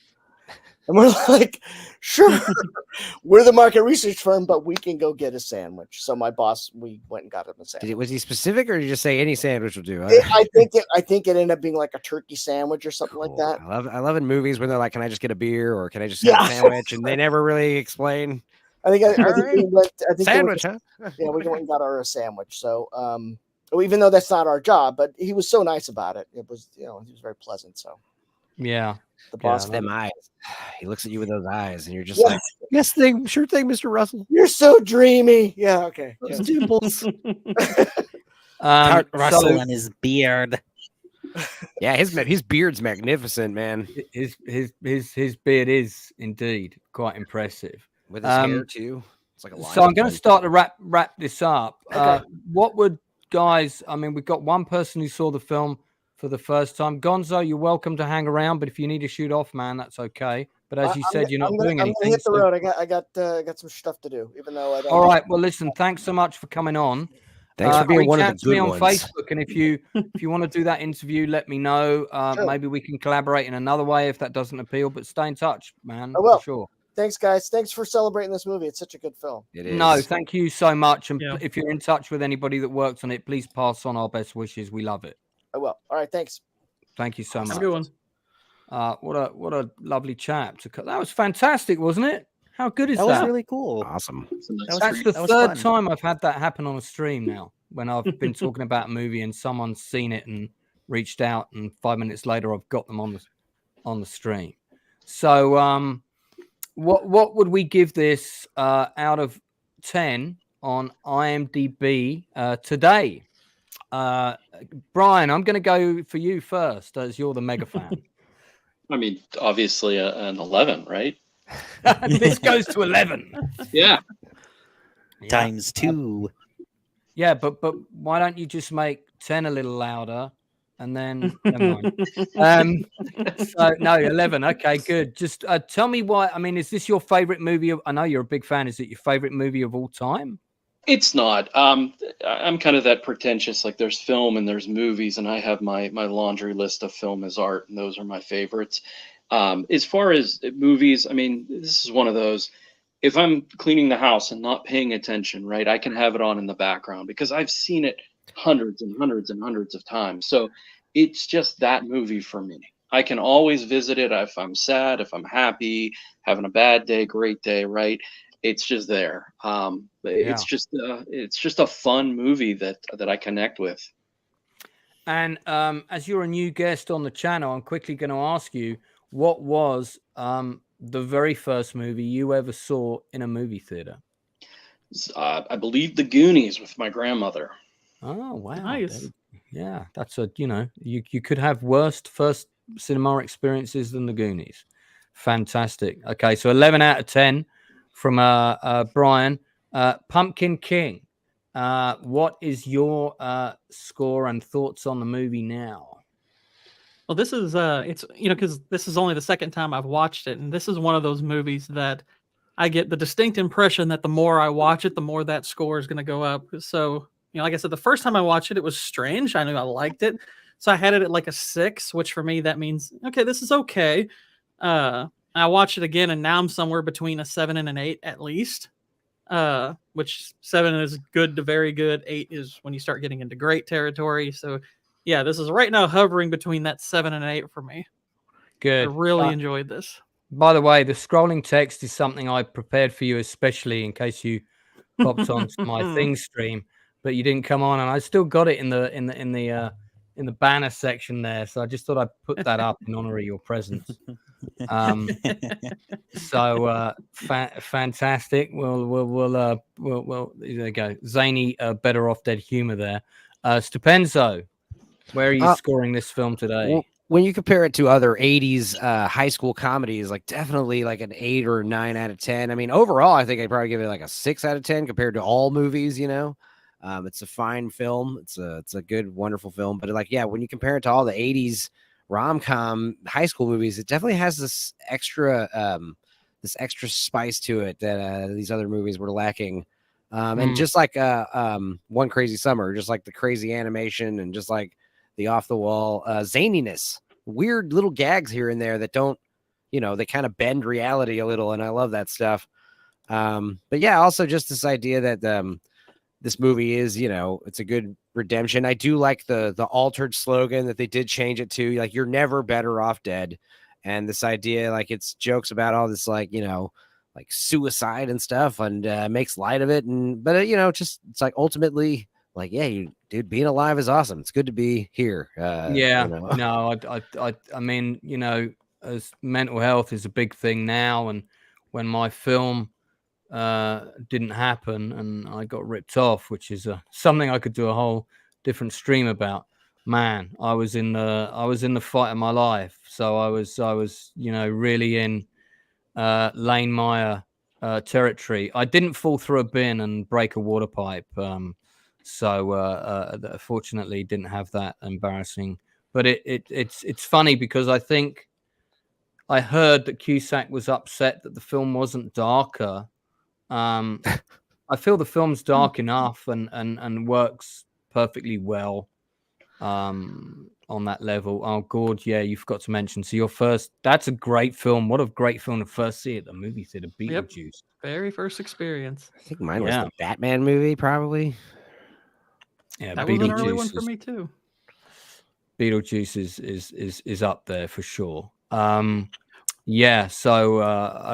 And we're like, "Sure." We're the market research firm, but we can go get a sandwich. So my boss, we went and got him a sandwich. Was he specific, or did you just say any sandwich will do? I think it ended up being like a turkey sandwich or something like that. I love in movies when they're like, "Can I just get a beer?" or "Can I just have a sandwich?" And they never really explain. I think sandwich, huh? Yeah, we went and got her a sandwich. So, even though that's not our job, but he was so nice about it. It was, you know, he was very pleasant. So, yeah, the boss, them eyes. He looks at you with those eyes, and you're just like, "Yes, thing, sure thing, Mr. Russell. You're so dreamy." Yeah, okay. Those dimples. Russell and his beard. Yeah, his beard's magnificent, man. His beard is indeed quite impressive. With his hair too. It's like a So I'm going to line. start to wrap this up. Okay. What would guys? I mean, we've got one person who saw the film for the first time. Gonzo, you're welcome to hang around, but if you need to shoot off, man, that's okay. But as you said, you're not doing I'm anything. gonna hit the so- road. I got some stuff to do, even though I don't. All right. Well, listen. Thanks so much for coming on. Thanks for being Reach one of out the to me good on ones. Facebook, and if you want to do that interview, let me know. Sure. Maybe we can collaborate in another way if that doesn't appeal. But stay in touch, man. I will. For sure. Thanks, guys. Thanks for celebrating this movie. It's such a good film. It is. No, thank you so much. And Yeah. if you're in touch with anybody that works on it, please pass on our best wishes. We love it. I will. All right. Thanks. Thank you so Have a much. good one. What a lovely chap. That was fantastic, wasn't it? How good is That that? was really cool. Awesome. It's a nice That was That's treat. the that was third fun. time I've had that happen on a stream now. When I've been talking about a movie and someone's seen it and reached out, and 5 minutes later I've got them on the stream. So, what would we give this out of 10 on IMDb today? Brian, I'm going to go for you first, as you're the mega fan. I mean, obviously an 11, right? This goes to 11. Yeah. Times 2. Yeah, but why don't you just make 10 a little louder, and then never mind. So no, 11. Okay, good. Just tell me why. I mean, is this your favorite movie? I know you're a big fan. Is it your favorite movie of all time? It's not. I'm kind of that pretentious. Like, there's film and there's movies, and I have my laundry list of film as art, and those are my favorites. As far as movies, I mean, this is one of those. If I'm cleaning the house and not paying attention, right, I can have it on in the background because I've seen it hundreds and hundreds and hundreds of times. So it's just that movie for me. I can always visit it if I'm sad, if I'm happy, having a bad day, great day, right? It's just there. It's just a fun movie that I connect with. And as you're a new guest on the channel, I'm quickly going to ask you, what was the very first movie you ever saw in a movie theater? I believe The Goonies with my grandmother. Oh, wow. Nice. Yeah, that's you could have worst first cinema experiences than The Goonies. Fantastic. Okay, so 11 out of 10 from Brian. Pumpkin King. What is your score and thoughts on the movie now? Well, this is it's because this is only the second time I've watched it, and this is one of those movies that I get the distinct impression that the more I watch it, the more that score is going to go up. So, like I said, the first time I watched it, it was strange. I knew I liked it, so I had it at like a 6, which for me that means okay, this is okay. I watched it again, and now I'm somewhere between a 7 and an 8 at least. Which 7 is good to very good. 8 is when you start getting into great territory. So, yeah, this is right now hovering between that 7 and an 8 for me. Good. I really enjoyed this. By the way, the scrolling text is something I prepared for you, especially in case you popped onto my thing stream, but you didn't come on, and I still got it in the banner section there. So I just thought I'd put that up in honor of your presence. So fantastic. We'll there you go. Zany, better off dead humor there. Stupenzo, where are you scoring this film today? Well, when you compare it to other 80s high school comedies, like definitely like an 8 or 9 out of 10. I mean, overall, I think I'd probably give it like a 6 out of 10 compared to all movies, It's a fine film. It's a good, wonderful film. But like, yeah, when you compare it to all the 80s rom-com high school movies, it definitely has this extra spice to it that these other movies were lacking. And just like One Crazy Summer, just like the crazy animation and just like the off the wall zaniness, weird little gags here and there that don't, they kind of bend reality a little. And I love that stuff. But yeah, also just this idea that this movie is, it's a good redemption. I do like the altered slogan that they did change it to, like, you're never better off dead. And this idea, like, it's jokes about all this, like, like suicide and stuff, and makes light of it. But just, it's like ultimately like, yeah, dude, being alive is awesome. It's good to be here. No, I mean, as mental health is a big thing now, and when my film didn't happen and I got ripped off, which is something I could do a whole different stream about. Man, I was in the fight of my life. So I was really in Lane Meyer territory. I didn't fall through a bin and break a water pipe, so fortunately didn't have that embarrassing. But it's funny because I think I heard that Cusack was upset that the film wasn't darker. I feel the film's dark enough and works perfectly well on that level. Oh, Gord, yeah, you forgot to mention. So that's a great film. What a great film to first see at the movie theater, Beetlejuice. Very first experience. I think mine was the Batman movie, probably. Yeah, that was an early one for me too. Beetlejuice is up there for sure. Yeah. So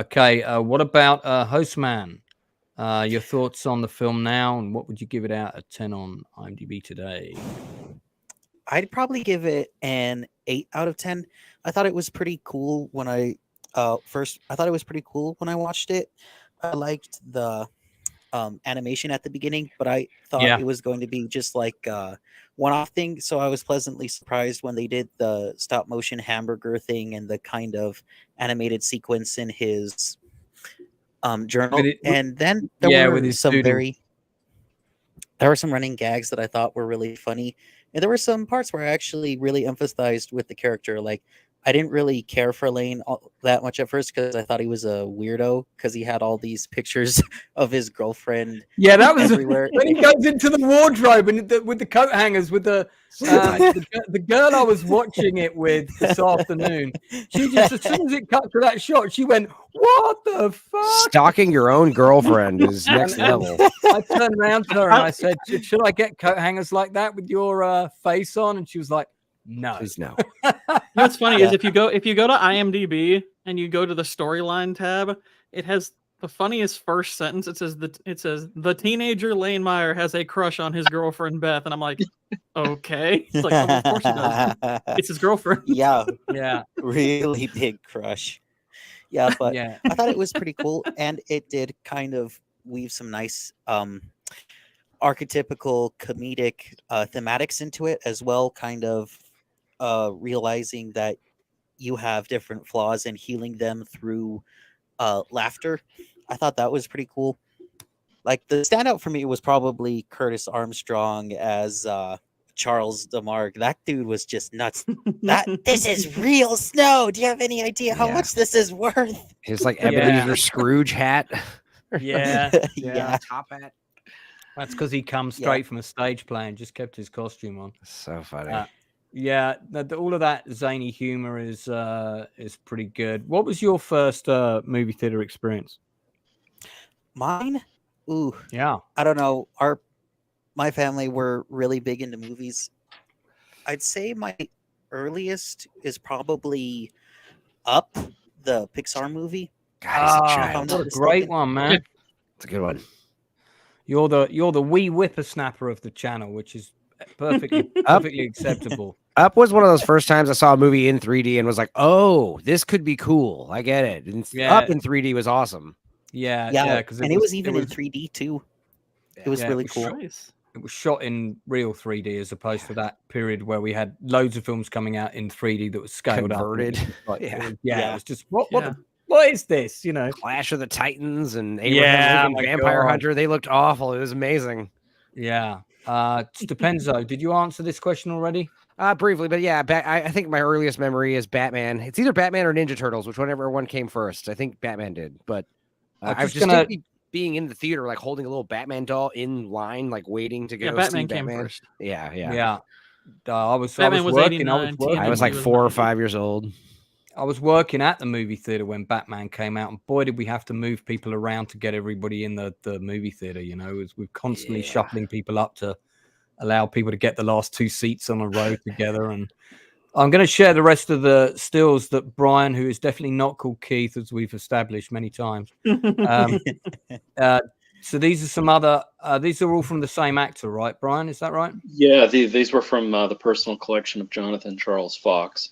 okay. What about Hostman? Your thoughts on the film now, and what would you give it out of 10 on IMDb today? I'd probably give it an 8 out of 10. I thought it was pretty cool when I watched it. I liked the animation at the beginning, but I thought it was going to be just like a one-off thing. So I was pleasantly surprised when they did the stop motion hamburger thing and the kind of animated sequence in his journal. And then there were some running gags that I thought were really funny. And there were some parts where I actually really emphasized with the character. Like, I didn't really care for Lane that much at first because I thought he was a weirdo because he had all these pictures of his girlfriend. Yeah, that was everywhere. When he goes into the wardrobe and with the coat hangers with the girl I was watching it with this afternoon. She just, as soon as it cut to that shot, she went, "What the fuck?" Stalking your own girlfriend is next level. I turned around to her and I said, "Should I get coat hangers like that with your face on?" And she was like, "No." Please no. What's funny is if you go to IMDb and you go to the storyline tab, it has the funniest first sentence. It says the teenager Lane Meyer has a crush on his girlfriend Beth, and I'm like, okay. It's like, oh, of course he does. It's his girlfriend. Yeah, really big crush. Yeah, but I thought it was pretty cool, and it did kind of weave some nice archetypical comedic thematics into it as well, kind of realizing that you have different flaws and healing them through laughter. I thought that was pretty cool. Like, the standout for me was probably Curtis Armstrong as Charles DeMarc. That dude was just nuts. This is real snow. Do you have any idea how much this is worth? His like Ebenezer Scrooge hat. Yeah. Top hat. That's because he comes straight from a stage play and just kept his costume on. So funny. All of that zany humor is pretty good. What was your first movie theater experience? Mine? Ooh. Yeah. I don't know. My family were really big into movies. I'd say my earliest is probably Up, the Pixar movie. God, what a great one, man. It's a good one. You're the wee whippersnapper of the channel, which is perfectly acceptable. Up was one of those first times I saw a movie in 3D and was like, "Oh, this could be cool. I get it." And Up in 3D was awesome. Yeah, because it was in 3D too. It was really cool. It was shot in real 3D as opposed to that period where we had loads of films coming out in 3D that was scaled converted. Up. It was just what is this? You know, Clash of the Titans and Abraham Lincoln Vampire Hunter. They looked awful. It was amazing. Yeah. It depends though. Did you answer this question already? Briefly, but yeah, I think my earliest memory is Batman. It's either Batman or Ninja Turtles, whichever one came first. I think Batman did, but I was just being in the theater, like holding a little Batman doll in line, like waiting to go. Batman see came Batman first. Yeah. I was working. I was like 4 or 5 years old. I was working at the movie theater when Batman came out, and boy, did we have to move people around to get everybody in the movie theater. You know, we're constantly shuffling people up to allow people to get the last 2 seats on a row together. And I'm going to share the rest of the stills that Brian, who is definitely not called Keith, as we've established many times. So these are some other. These are all from the same actor, right, Brian? Is that right? Yeah, these were from the personal collection of Jonathan Charles Fox.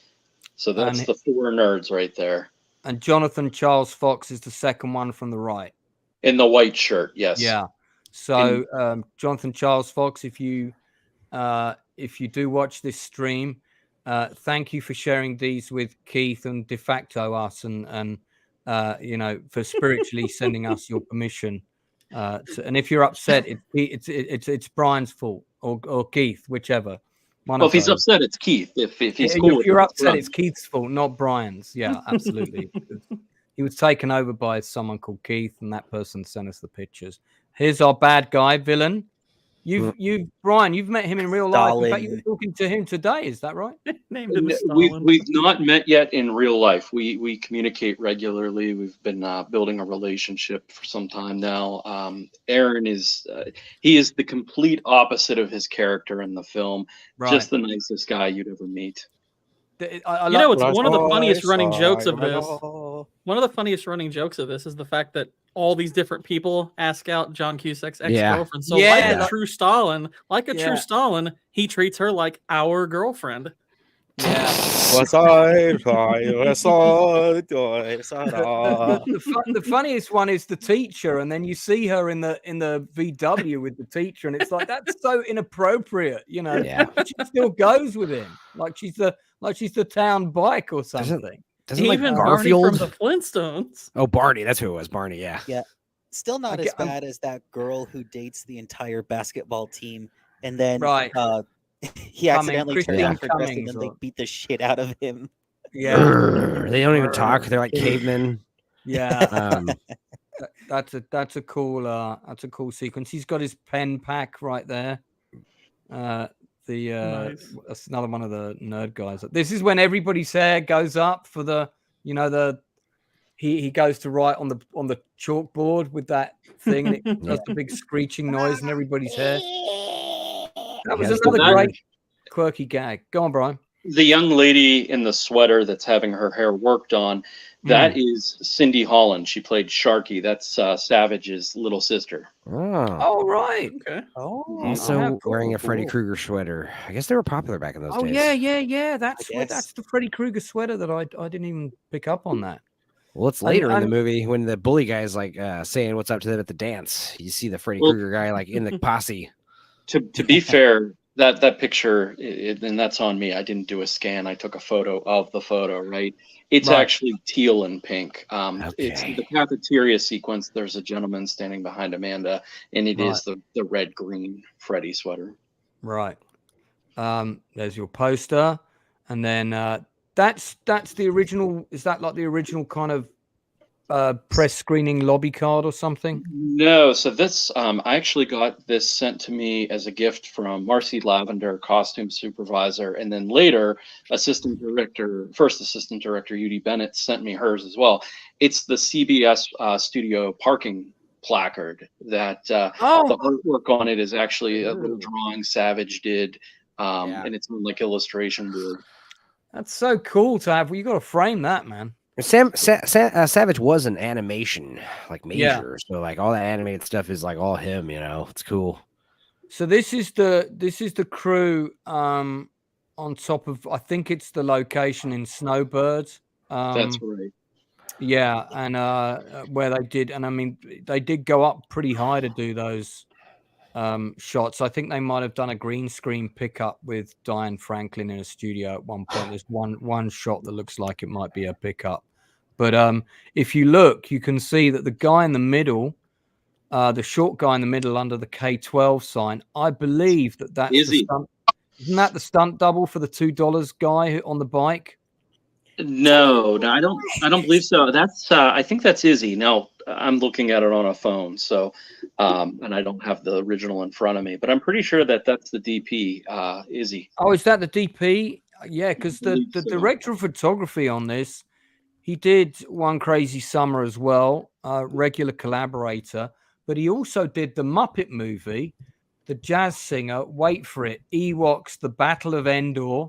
So that's the 4 nerds right there. And Jonathan Charles Fox is the second one from the right. In the white shirt, yes. Yeah. So Jonathan Charles Fox, if you do watch this stream, thank you for sharing these with Keith and de facto us, and for spiritually sending us your permission. And if you're upset, it's Brian's fault or Keith, whichever. Well, if he's upset, it's Keith. If he's If cool, with you're it, upset, it's Keith's fault, not Brian's. Yeah, absolutely. He was taken over by someone called Keith, and that person sent us the pictures. Here's our bad guy villain. Brian, you've met him in real life. In fact, you were talking to him today. Is that right? Named him Stalin. We've not met yet in real life. We communicate regularly. We've been building a relationship for some time now. Aaron is he is the complete opposite of his character in the film. Right. Just the nicest guy you'd ever meet. It's one of the funniest running jokes of this. One of the funniest running jokes of this is the fact that all these different people ask out John Cusack's ex-girlfriend. So like a true Stalin, true Stalin, he treats her like our girlfriend. Yeah. The funniest one is the teacher, and then you see her in the VW with the teacher, and it's like that's so inappropriate, Yeah. She still goes with him, like she's the town bike or something. Doesn't Even like Barney Garfield from the Flintstones. Oh, Barney, that's who it was. Barney, yeah. Yeah. Still not as bad as that girl who dates the entire basketball team, and then he accidentally turned off her dress and then they beat the shit out of him. Yeah, they don't even talk. They're like cavemen. Yeah, that's a cool sequence. He's got his pen pack right there. Nice. That's another one of the nerd guys. This is when everybody's hair goes up for he goes to write on the chalkboard with that thing, and it does the big screeching noise in everybody's hair. That was another great quirky gag. Go on, Brian. The young lady in the sweater that's having her hair worked on, that is Cindy Holland. She played Sharky. That's Savage's little sister. Oh, right. Okay. Oh, also wearing a Freddy Krueger sweater. I guess they were popular back in those days. Yeah. That's the Freddy Krueger sweater that I didn't even pick up on that. Well, it's later in the movie when the bully guy is like saying what's up to them at the dance. You see the Freddy Krueger guy like in the posse. To be fair, that picture, and that's on me. I didn't do a scan. I took a photo of the photo, right? It's actually teal and pink. It's the cafeteria sequence. There's a gentleman standing behind Amanda, and it is the red-green Freddy sweater. Right. There's your poster. And then that's the original. Is that like the original kind of press screening lobby card or something? No, so this I actually got this sent to me as a gift from Marcy Lavender, costume supervisor, and then later first assistant director Udi Bennett sent me hers as well. It's the CBS studio parking placard that the artwork on it is actually a little drawing Savage did, and it's on like illustration board. That's so cool to have. Well, you got to frame that, man. Savage was an animation major, so like all that animated stuff is like all him, it's cool. So this is the crew on top of, I think it's the location in Snowbirds. That's right. Yeah, and where they did, and I mean they did go up pretty high to do those shots. I think they might have done a green screen pickup with Diane Franklin in a studio at one point. There's one shot that looks like it might be a pickup. But if you look, you can see that the guy in the middle, the short guy in the middle under the K-12 sign, I believe that's the stunt. Isn't that the stunt double for the $2 guy on the bike? No, I don't believe so. That's I think that's Izzy. No, I'm looking at it on a phone, so and I don't have the original in front of me, but I'm pretty sure that's the DP, Izzy. Oh, is that the DP? Yeah, because the director of photography on this, he did One Crazy Summer as well, regular collaborator, but he also did the Muppet movie, The Jazz Singer, wait for it, Ewoks, The Battle of Endor,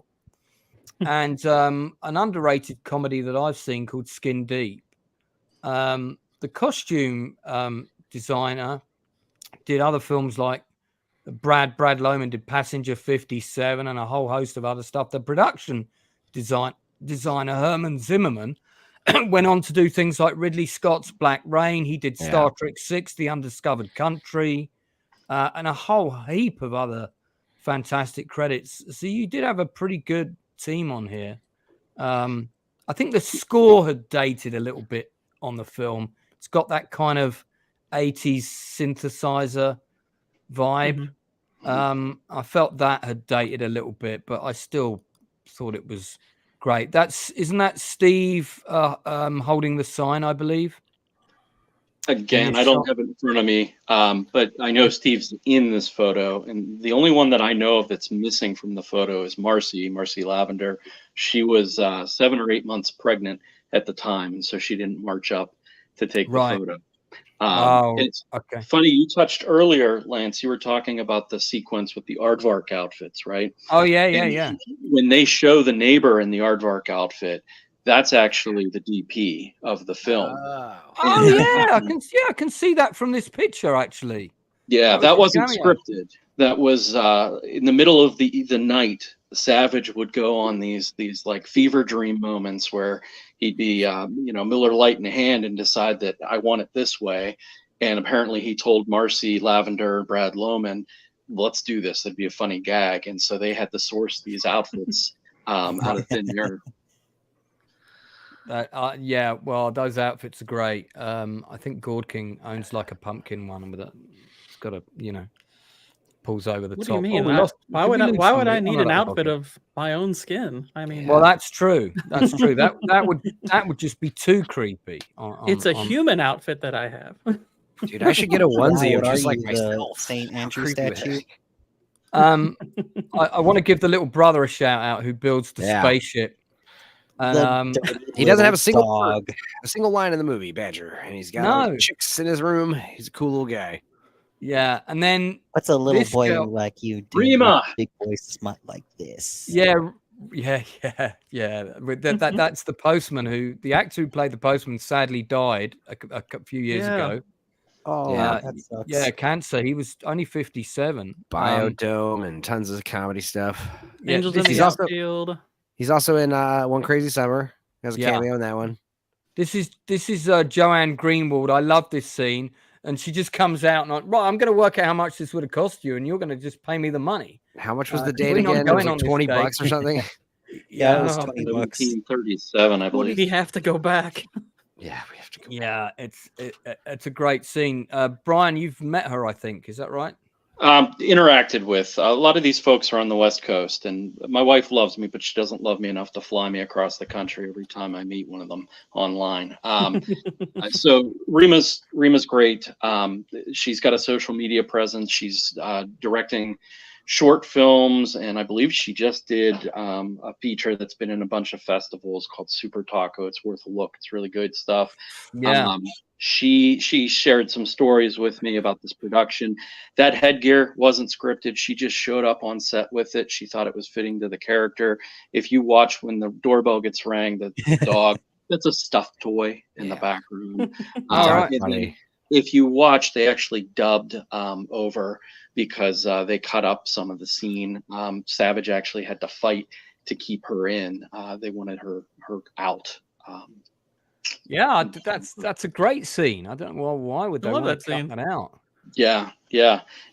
and an underrated comedy that I've seen called Skin Deep. The costume designer did other films like Brad Lohman did Passenger 57 and a whole host of other stuff. The production designer Herman Zimmerman went on to do things like Ridley Scott's Black Rain. He did Star Trek VI, The Undiscovered Country, and a whole heap of other fantastic credits. So you did have a pretty good team on here. I think the score had dated a little bit on the film. It's got that kind of 80s synthesizer vibe. I felt that had dated a little bit, but I still thought it was great. Isn't that Steve holding the sign, I believe? Again, I don't have it in front of me, but I know Steve's in this photo, and the only one that I know of that's missing from the photo is Marcy Lavender. She was 7 or 8 months pregnant at the time, and so she didn't march up to take the photo. It's funny, you touched earlier, Lance, you were talking about the sequence with the aardvark outfits, right? Oh, yeah. When they show the neighbor in the aardvark outfit, that's actually the DP of the film. Oh yeah, I can see that from this picture actually. Yeah, that wasn't scripted. That was in the middle of the night. Savage would go on these like fever dream moments where he'd be Miller Lite in hand and decide that I want it this way. And apparently he told Marcy Lavender, Brad Lohman, let's do this. That'd be a funny gag. And so they had to source these outfits out of thin air. Yeah, well, those outfits are great. I think Gord King owns like a pumpkin one with it. It's got a, pulls over the top. What do you mean? Why would I need an outfit of my own skin? I mean, well, that's true. That's true. That would just be too creepy. It's a human outfit that I have. Dude, I should get a onesie of just like myself. St. Andrew statue. I want to give the little brother a shout out who builds the spaceship. And, he doesn't have a single line in the movie, Badger, and he's got chicks in his room. He's a cool little guy. Yeah, and then what's a little boy like you do? Rima, big boy smut like this. Yeah. That's the postman who the actor who played the postman sadly died a few years ago. Oh, that sucks. Yeah, cancer. He was only 57. Biodome and tons of comedy stuff. Angels in the Outfield. He's also in One Crazy Summer. He has a cameo in that one. This is Joanne Greenwald. I love this scene, and she just comes out and right, I'm going to work out how much this would have cost you, and you're going to just pay me the money. How much was the date again? It was like $20 or something. Yeah, it was $20. 1737, I believe. What did he have to go back? Yeah, we have to go. Yeah, it's a great scene. Brian, you've met her, I think. Is that right? Interacted with. A lot of these folks are on the West Coast, and my wife loves me, but she doesn't love me enough to fly me across the country every time I meet one of them online. So Rima's great. She's got a social media presence. She's directing short films, and I believe she just did a feature that's been in a bunch of festivals called Super Taco. It's worth a look. It's really good stuff. Yeah. She shared some stories with me about this production. That headgear wasn't scripted. She just showed up on set with it. She thought it was fitting to the character. If you watch when the doorbell gets rang, the dog, that's a stuffed toy in the back room. If you watch, they actually dubbed over because they cut up some of the scene. Savage actually had to fight to keep her in. They wanted her out. Yeah, that's a great scene. I don't know why would they want to cut that out. Yeah.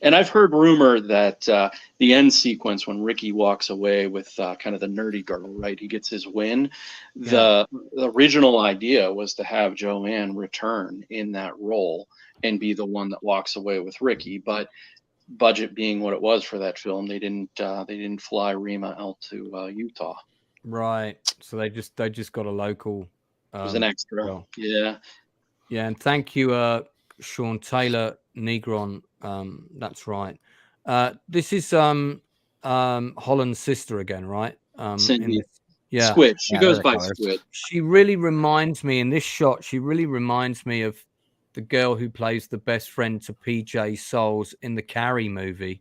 And I've heard rumor that the end sequence when Ricky walks away with kind of the nerdy girl, right? He gets his win. The original idea was to have Joanne return in that role and be the one that walks away with Ricky. But budget being what it was for that film, they didn't fly Rima out to Utah. Right. So they just got a local. It was an extra. Girl. Yeah. And thank you, Sean Taylor Negron. That's right. This is Holland's sister again, right? Cindy. Squid. She goes by Squid. She really reminds me in this shot. She really reminds me of the girl who plays the best friend to PJ Souls in the Carrie movie.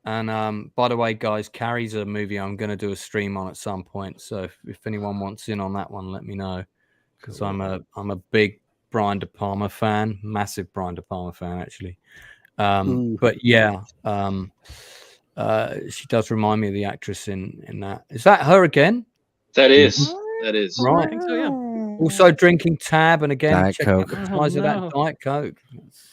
And by the way, guys, Carrie's a movie I'm going to do a stream on at some point. So if anyone wants in on that one, let me know, because I'm a big Brian De Palma fan, massive Brian De Palma fan actually. But yeah, she does remind me of the actress in that. Is that her again? That is. That is right. I think so, yeah. Also drinking Tab, and again, Diet Coke. That Diet Coke,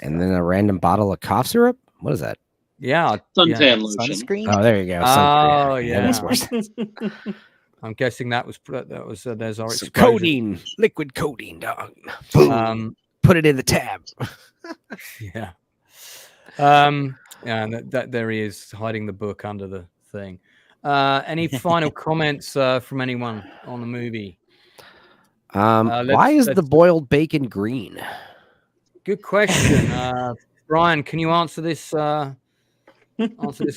and then a random bottle of cough syrup. What is that? Yeah, suntan lotion. Sunscreen. Oh, there you go. Oh, yeah. I'm guessing that was there's our Some exposure. codeine, liquid codeine, dog. Boom. Put it in the tab. Yeah. Yeah, and that there he is hiding the book under the thing. Any final comments from anyone on the movie? Why is the boiled bacon green? Good question. Brian, can you answer this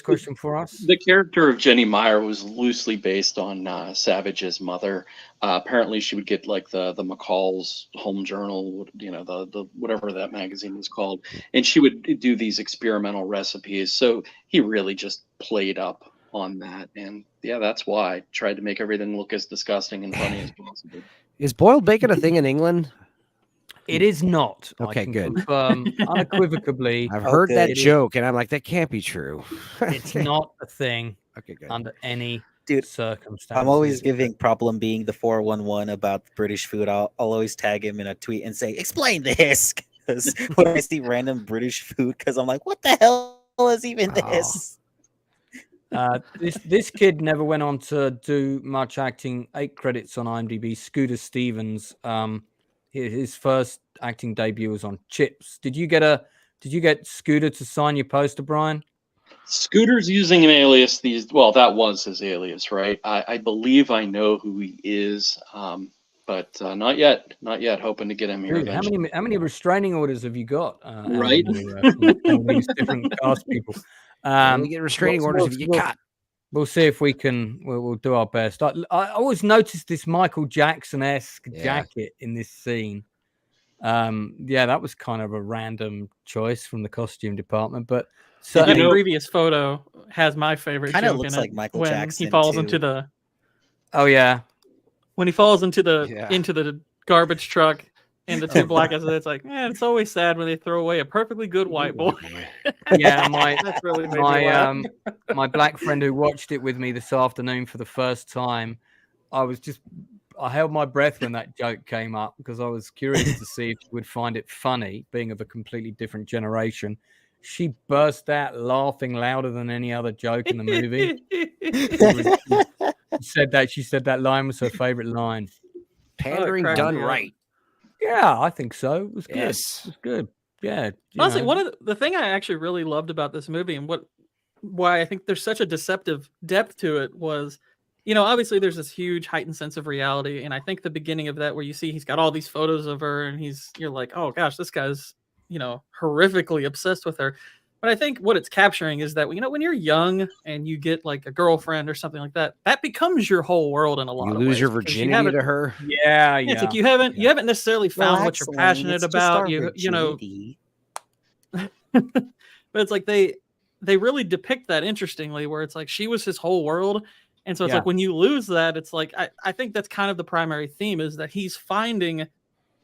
question for us? The character of Jenny Meyer was loosely based on Savage's mother. Apparently, she would get like the McCall's Home Journal, the whatever that magazine was called, and she would do these experimental recipes. So he really just played up on that, and yeah, that's why I tried to make everything look as disgusting and funny as possible. Is boiled bacon a thing in England? It is not. Okay, good. Unequivocally, I've heard that joke, and I'm like, that can't be true. It's not a thing. Okay, good. Under any Dude, circumstances. I'm always giving problem being the 411 about British food. I'll always tag him in a tweet and say, explain this. Because when I see random British food, because I'm like, what the hell is even this? This kid never went on to do much acting. 8 credits on IMDb. Scooter Stevens. His first acting debut was on Chips. Did you get Scooter to sign your poster, Brian? Scooter's using an alias. That was his alias, right? I believe I know who he is, but not yet. Not yet. Hoping to get him here. Dude, how many restraining orders have you got? Right. From these different cast people. We get restraining orders if you get caught. We'll see if we can. We'll do our best. I always noticed this Michael Jackson-esque jacket in this scene. That was kind of a random choice from the costume department, but certainly the previous photo has my favorite. Kind of joke looks in like it Michael when Jackson. he falls too. into the. Oh yeah. When he falls into the garbage truck. And the two black guys, it's like, it's always sad when they throw away a perfectly good white boy. Yeah, That's really made me laugh. my black friend who watched it with me this afternoon for the first time, I held my breath when that joke came up because I was curious to see if she would find it funny, being of a completely different generation. She burst out laughing louder than any other joke in the movie. She said that line was her favorite line. Pandering done right. Yeah, I think so. It was good. Yes. It was good. Yeah. Honestly, one of the thing I actually really loved about this movie and why I think there's such a deceptive depth to it was, obviously there's this huge heightened sense of reality. And I think the beginning of that where you see he's got all these photos of her and you're like, oh gosh, this guy's, horrifically obsessed with her. But I think what it's capturing is that, when you're young and you get like a girlfriend or something like that, that becomes your whole world in a lot of ways. You lose your virginity to her. Yeah. It's like you haven't necessarily found what you're passionate about. But it's like they really depict that interestingly, where it's like she was his whole world. And so it's like when you lose that, it's like I think that's kind of the primary theme is that he's finding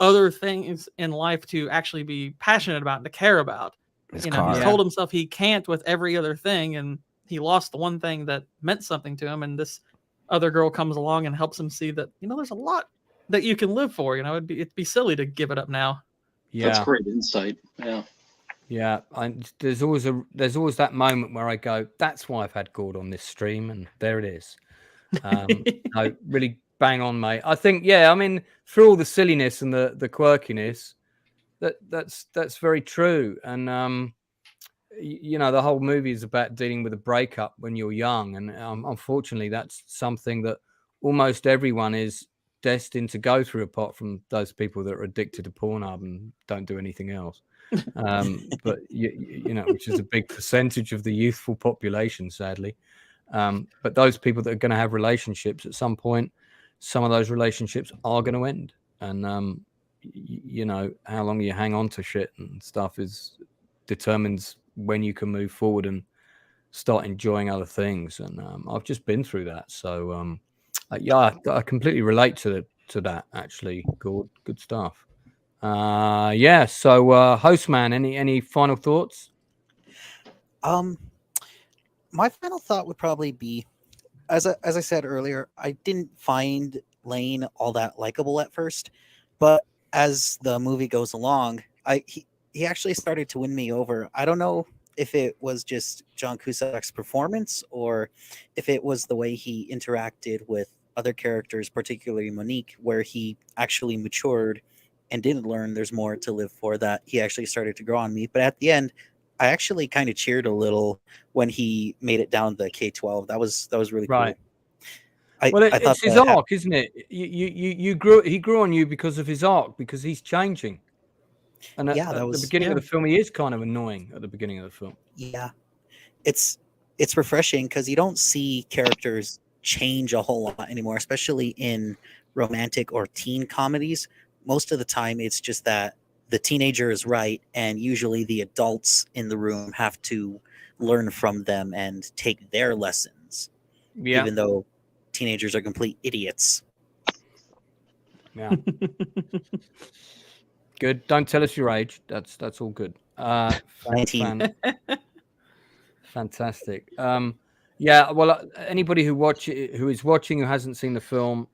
other things in life to actually be passionate about and to care about. He's told himself he can't with every other thing, and he lost the one thing that meant something to him. And this other girl comes along and helps him see that there's a lot that you can live for. It'd be silly to give it up now. Yeah, that's great insight. Yeah. There's always that moment where I go, that's why I've had Gord on this stream, and there it is. I really bang on, mate. I think through all the silliness and the quirkiness. That's very true, and the whole movie is about dealing with a breakup when you're young, and unfortunately, that's something that almost everyone is destined to go through, apart from those people that are addicted to Pornhub and don't do anything else. But which is a big percentage of the youthful population, sadly. But those people that are going to have relationships at some point, some of those relationships are going to end, and how long you hang on to shit and stuff determines when you can move forward and start enjoying other things. And I've just been through that, so I completely relate to that. Actually, good stuff. So Hostman, any final thoughts? My final thought would probably be, as I said earlier, I didn't find Lane all that likable at first, but as the movie goes along, he actually started to win me over. I don't know if it was just John Cusack's performance or if it was the way he interacted with other characters, particularly Monique, where he actually matured and did learn there's more to live for, that he actually started to grow on me. But at the end, I actually kind of cheered a little when he made it down the K-12. That was really Right. cool. Well, I thought it's his arc, isn't it? He grew on you because of his arc, because he's changing. And Yeah, at that the was beginning of the film, he is kind of annoying at the beginning of the film. yeah. It's refreshing because you don't see characters change a whole lot anymore, especially in romantic or teen comedies. Most of the time, it's just that the teenager is right, and usually the adults in the room have to learn from them and take their lessons, Yeah. even though teenagers are complete idiots. Yeah. Good. Don't tell us your age. That's all good. 19. Fantastic. Yeah. Well, anybody who is watching who hasn't seen the film,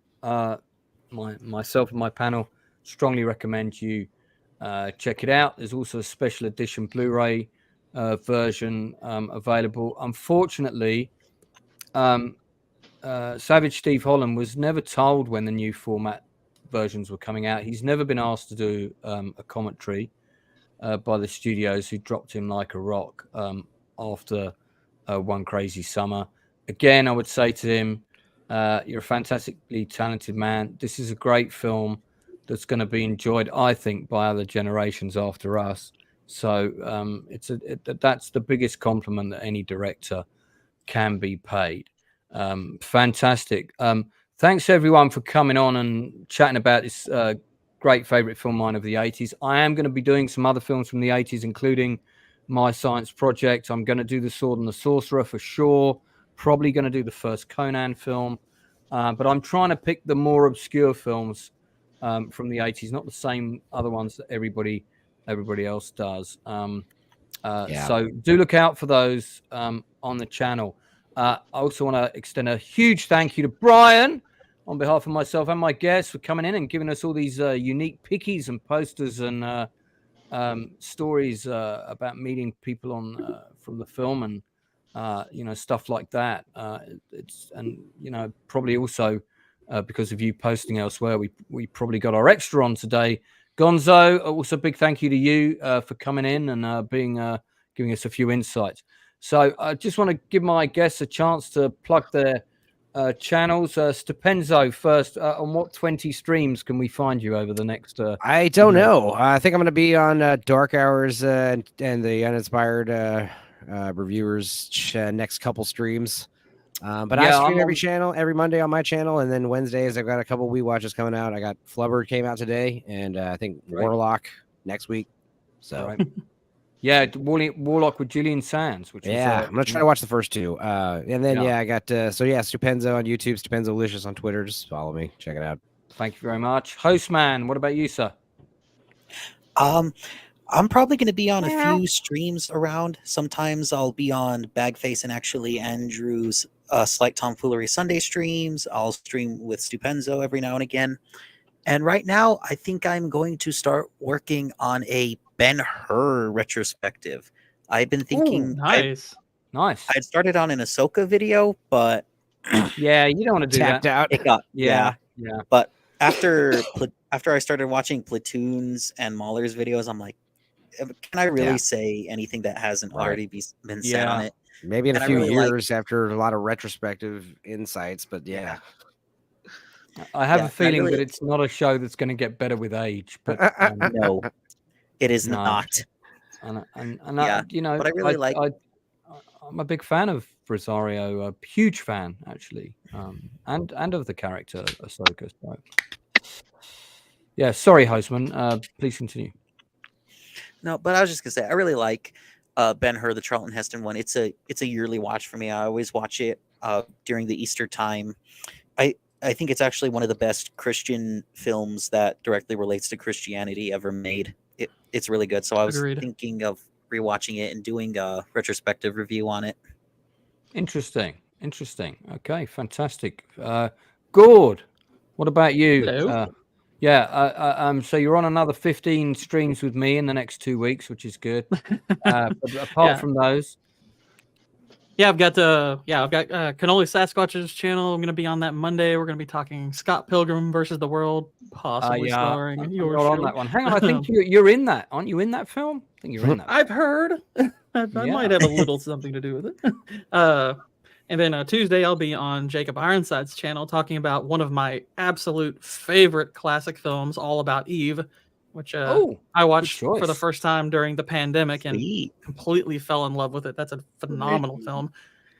myself and my panel strongly recommend you check it out. There's also a special edition Blu-ray version available. Unfortunately, Savage Steve Holland was never told when the new format versions were coming out. He's never been asked to do a commentary by the studios, who dropped him like a rock after One Crazy Summer. Again, I would say to him, you're a fantastically talented man. This is a great film that's going to be enjoyed, I think, by other generations after us. So that's the biggest compliment that any director can be paid. Fantastic. Thanks everyone for coming on and chatting about this great favorite film of mine of the 80s. I am going to be doing some other films from the 80s, including my science project. I'm going to do The Sword and the Sorcerer for sure. Probably going to do the first Conan film. But I'm trying to pick the more obscure films from the 80s, not the same other ones that everybody else does. So do look out for those on the channel. I also want to extend a huge thank you to Brian on behalf of myself and my guests for coming in and giving us all these unique pickies and posters and stories about meeting people on from the film and stuff like that. Probably also because of you posting elsewhere, we probably got our extra on today. Gonzo, also big thank you to you for coming in and giving us a few insights. So I just want to give my guests a chance to plug their channels. Stupenzo first, on what 20 streams can we find you over the next I don't know. I think I'm going to be on Dark Hours and the Uninspired Reviewers next couple streams. But I stream every Monday on my channel, and then Wednesdays I've got a couple Wii Watches coming out. I got Flubber came out today, and I think Warlock next week. So right. Yeah, Warlock with Gillian Sands, which I'm gonna try to watch the first two. And then I got Stupenzo on YouTube, Stupenzolicious on Twitter. Just follow me, check it out. Thank you very much. Hostman, what about you, sir? I'm probably going to be on a few streams around. Sometimes I'll be on Bagface and actually Andrew's Slight Tomfoolery Sunday streams. I'll stream with Stupenzo every now and again. And right now, I think I'm going to start working on a Ben-Hur retrospective. I've been thinking... Nice. I'd started on an Ahsoka video, but... yeah, you don't want to do tapped out. It got... Yeah. But after I started watching Platoon's and Mahler's videos, I'm like, can I really say anything that hasn't already been said on it? Maybe in a few years after a lot of retrospective insights, but yeah. I have a feeling that it's not a show that's going to get better with age, but no, it is not. And but I really like. I'm a big fan of Rosario, a huge fan actually, and of the character Ahsoka. So. Yeah, sorry, Hostman. Please continue. No, but I was just gonna say I really like Ben-Hur, the Charlton Heston one. It's a yearly watch for me. I always watch it during the Easter time. I think it's actually one of the best Christian films that directly relates to Christianity ever made. It's really good. So I was thinking of rewatching it and doing a retrospective review on it. Interesting. Okay, fantastic. Gord, what about you? Hello. So you're on another 15 streams with me in the next 2 weeks, which is good. But apart from those, I've got Cannoli Sasquatch's channel. I'm going to be on that Monday. We're going to be talking Scott Pilgrim versus the World, possibly Yeah, starring I'm yours not on truly. that one. Hang on, I think you're in that. Aren't you in that film? I think you're in that. I've heard. I might have a little something to do with it. And then Tuesday, I'll be on Jacob Ironside's channel talking about one of my absolute favorite classic films, All About Eve, which I watched for the choice. first time during the pandemic and Sweet. completely fell in love with it. That's a phenomenal film.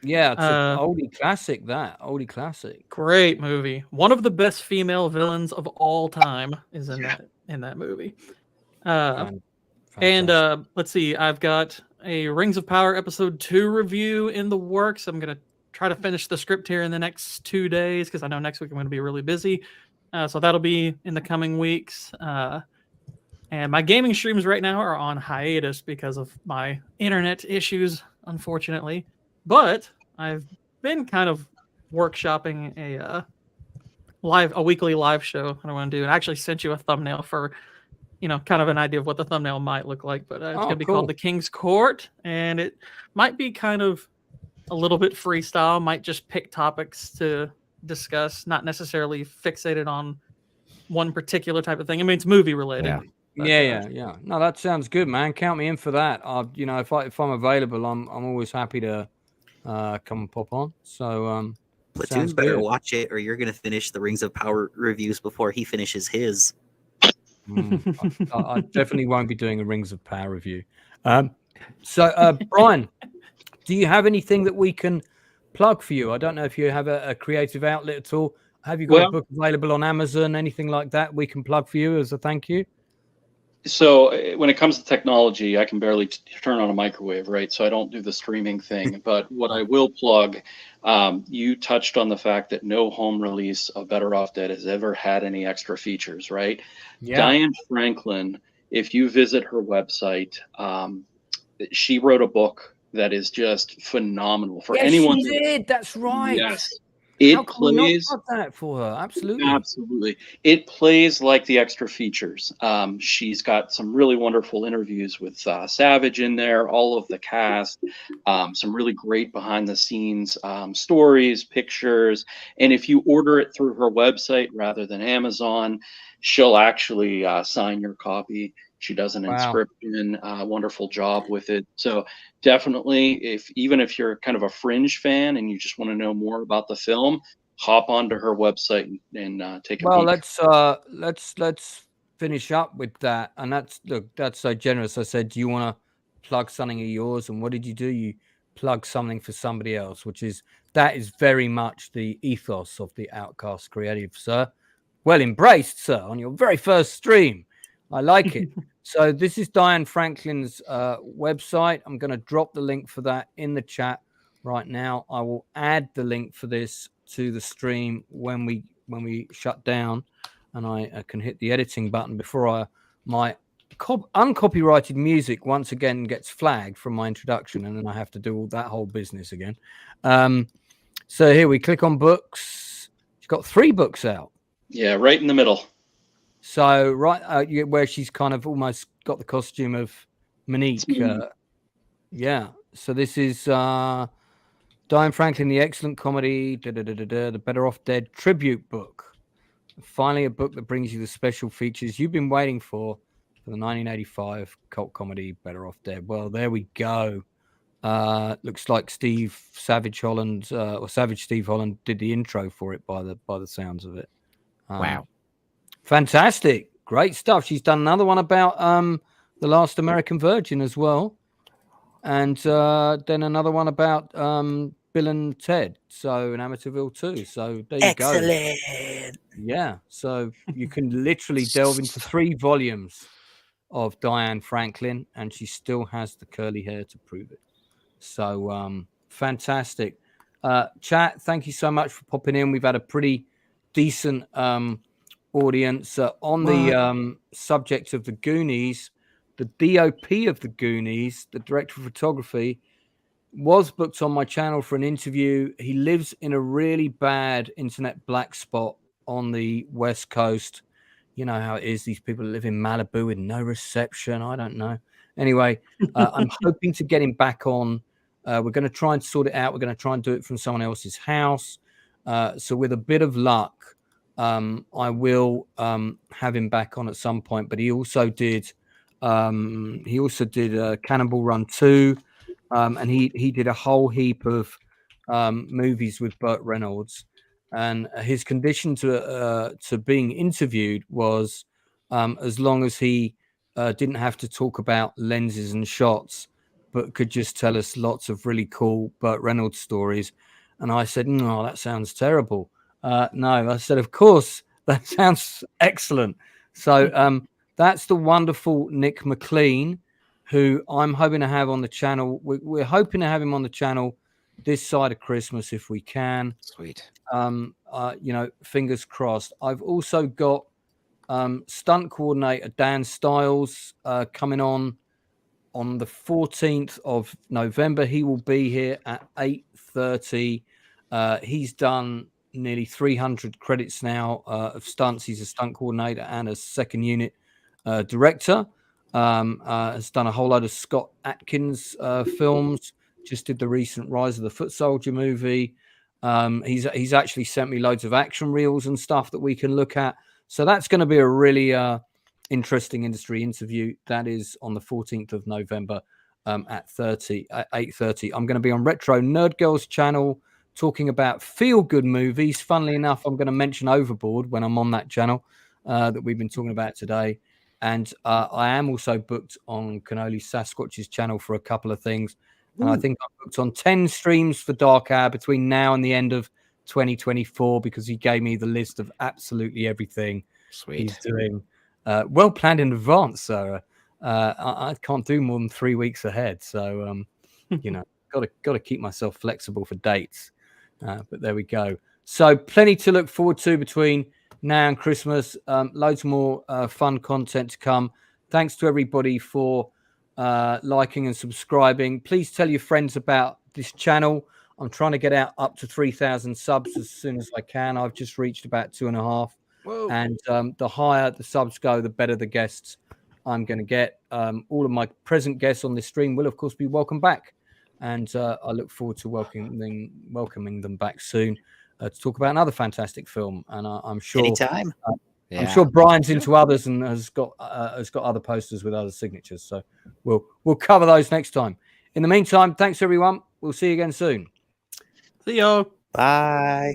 Yeah, it's an oldie classic. Oldie classic. Great movie. One of the best female villains of all time is in that movie. And let's see, I've got a Rings of Power episode 2 review in the works. I'm gonna try to finish the script here in the next 2 days because I know next week I'm going to be really busy. So that'll be in the coming weeks. And my gaming streams right now are on hiatus because of my internet issues, unfortunately. But I've been kind of workshopping a weekly live show that I want to do. And I actually sent you a thumbnail for, kind of an idea of what the thumbnail might look like. But it's going to be called The King's Court, and it might be kind of a little bit freestyle. Might just pick topics to discuss, not necessarily fixated on one particular type of thing. I mean, it's movie related. Yeah. But, yeah. No, that sounds good, man. Count me in for that. If I'm available, I'm always happy to come and pop on. So Platoon better watch it, or you're gonna finish the Rings of Power reviews before he finishes his. I definitely won't be doing a Rings of Power review. So Brian, do you have anything that we can plug for you? I don't know if you have a creative outlet at all. Have you got a book available on Amazon, anything like that we can plug for you as a thank you? So when it comes to technology, I can barely turn on a microwave, right? So I don't do the streaming thing. But what I will plug, you touched on the fact that no home release of Better Off Dead has ever had any extra features, right? Yeah. Diane Franklin, if you visit her website, she wrote a book that is just phenomenal for anyone. She did. That's right. Yes. It plays that for her. Absolutely. It plays like the extra features. She's got some really wonderful interviews with Savage in there, all of the cast, some really great behind the scenes stories, pictures. And if you order it through her website rather than Amazon, she'll actually sign your copy. She does an inscription, wonderful job with it. So definitely, even if you're kind of a fringe fan and you just want to know more about the film, hop onto her website and take a peek. Let's finish up with that. And that's so generous. I said, do you want to plug something of yours? And what did you do? You plug something for somebody else, that is very much the ethos of the Outcast Creative, sir. Well embraced, sir, on your very first stream. I like it. So this is Diane Franklin's website. I'm going to drop the link for that in the chat right now. I will add the link for this to the stream when we shut down, and I can hit the editing button before my uncopyrighted music once again gets flagged from my introduction, and then I have to do all that whole business again. So here we click on books. She's got 3 books out. Yeah, right in the middle. So where she's kind of almost got the costume of Monique. Yeah. So this is Diane Franklin, the excellent comedy, the Better Off Dead tribute book. Finally, a book that brings you the special features you've been waiting for the 1985 cult comedy Better Off Dead. Well, there we go. Looks like Steve Savage Holland or Savage Steve Holland did the intro for it by the sounds of it. Wow. Fantastic. Great stuff. She's done another one about The Last American Virgin as well. And then another one about Bill and Ted. So in Amityville too. So there you go. Excellent. Yeah. So you can literally delve into 3 volumes of Diane Franklin, and she still has the curly hair to prove it. So fantastic. Chat, thank you so much for popping in. We've had a pretty decent audience on the subject of the Goonies. The DOP of the Goonies, the director of photography, was booked on my channel for an interview. He lives in a really bad internet black spot on the West Coast. You know how it is. These people live in Malibu with no reception. I don't know. Anyway, I'm hoping to get him back on We're going to try and sort it out. We're going to try and do it from someone else's house. So with a bit of luck, I will have him back on at some point. But he also did Cannonball Run 2, and he did a whole heap of movies with Burt Reynolds. And his condition to being interviewed was as long as he didn't have to talk about lenses and shots, but could just tell us lots of really cool Burt Reynolds stories. And I said, no, that sounds terrible. No, I said, of course, that sounds excellent. So that's the wonderful Nick McLean, who I'm hoping to have on the channel. We're hoping to have him on the channel this side of Christmas if we can. Sweet. Fingers crossed. I've also got stunt coordinator Dan Stiles coming on the 14th of November. He will be here at 8:30. He's done nearly 300 credits now of stunts. He's a stunt coordinator and a second unit director. Has done a whole load of Scott Atkins films. Just did the recent Rise of the Foot Soldier movie. He's actually sent me loads of action reels and stuff that we can look at. So that's going to be a really interesting industry interview. That is on the 14th of November at 8:30. I'm going to be on Retro Nerd Girls channel talking about feel-good movies. Funnily enough, I'm going to mention Overboard when I'm on that channel that we've been talking about today. And I am also booked on Canoli Sasquatch's channel for a couple of things. And I think I'm booked on 10 streams for Dark Hour between now and the end of 2024 because he gave me the list of absolutely everything he's doing. Well planned in advance, Sarah. I can't do more than 3 weeks ahead. So, got to keep myself flexible for dates. But there we go. So plenty to look forward to between now and Christmas. Loads more fun content to come. Thanks to everybody for liking and subscribing. Please tell your friends about this channel. I'm trying to get out up to 3,000 subs as soon as I can. I've just reached about 2.5. Whoa. And the higher the subs go, the better the guests I'm going to get. All of my present guests on this stream will, of course, be welcome back. And I look forward to welcoming them back soon to talk about another fantastic film. And I'm sure anytime. I'm sure Brian's into others and has got other posters with other signatures. So we'll cover those next time. In the meantime, thanks everyone. We'll see you again soon. See you. Bye.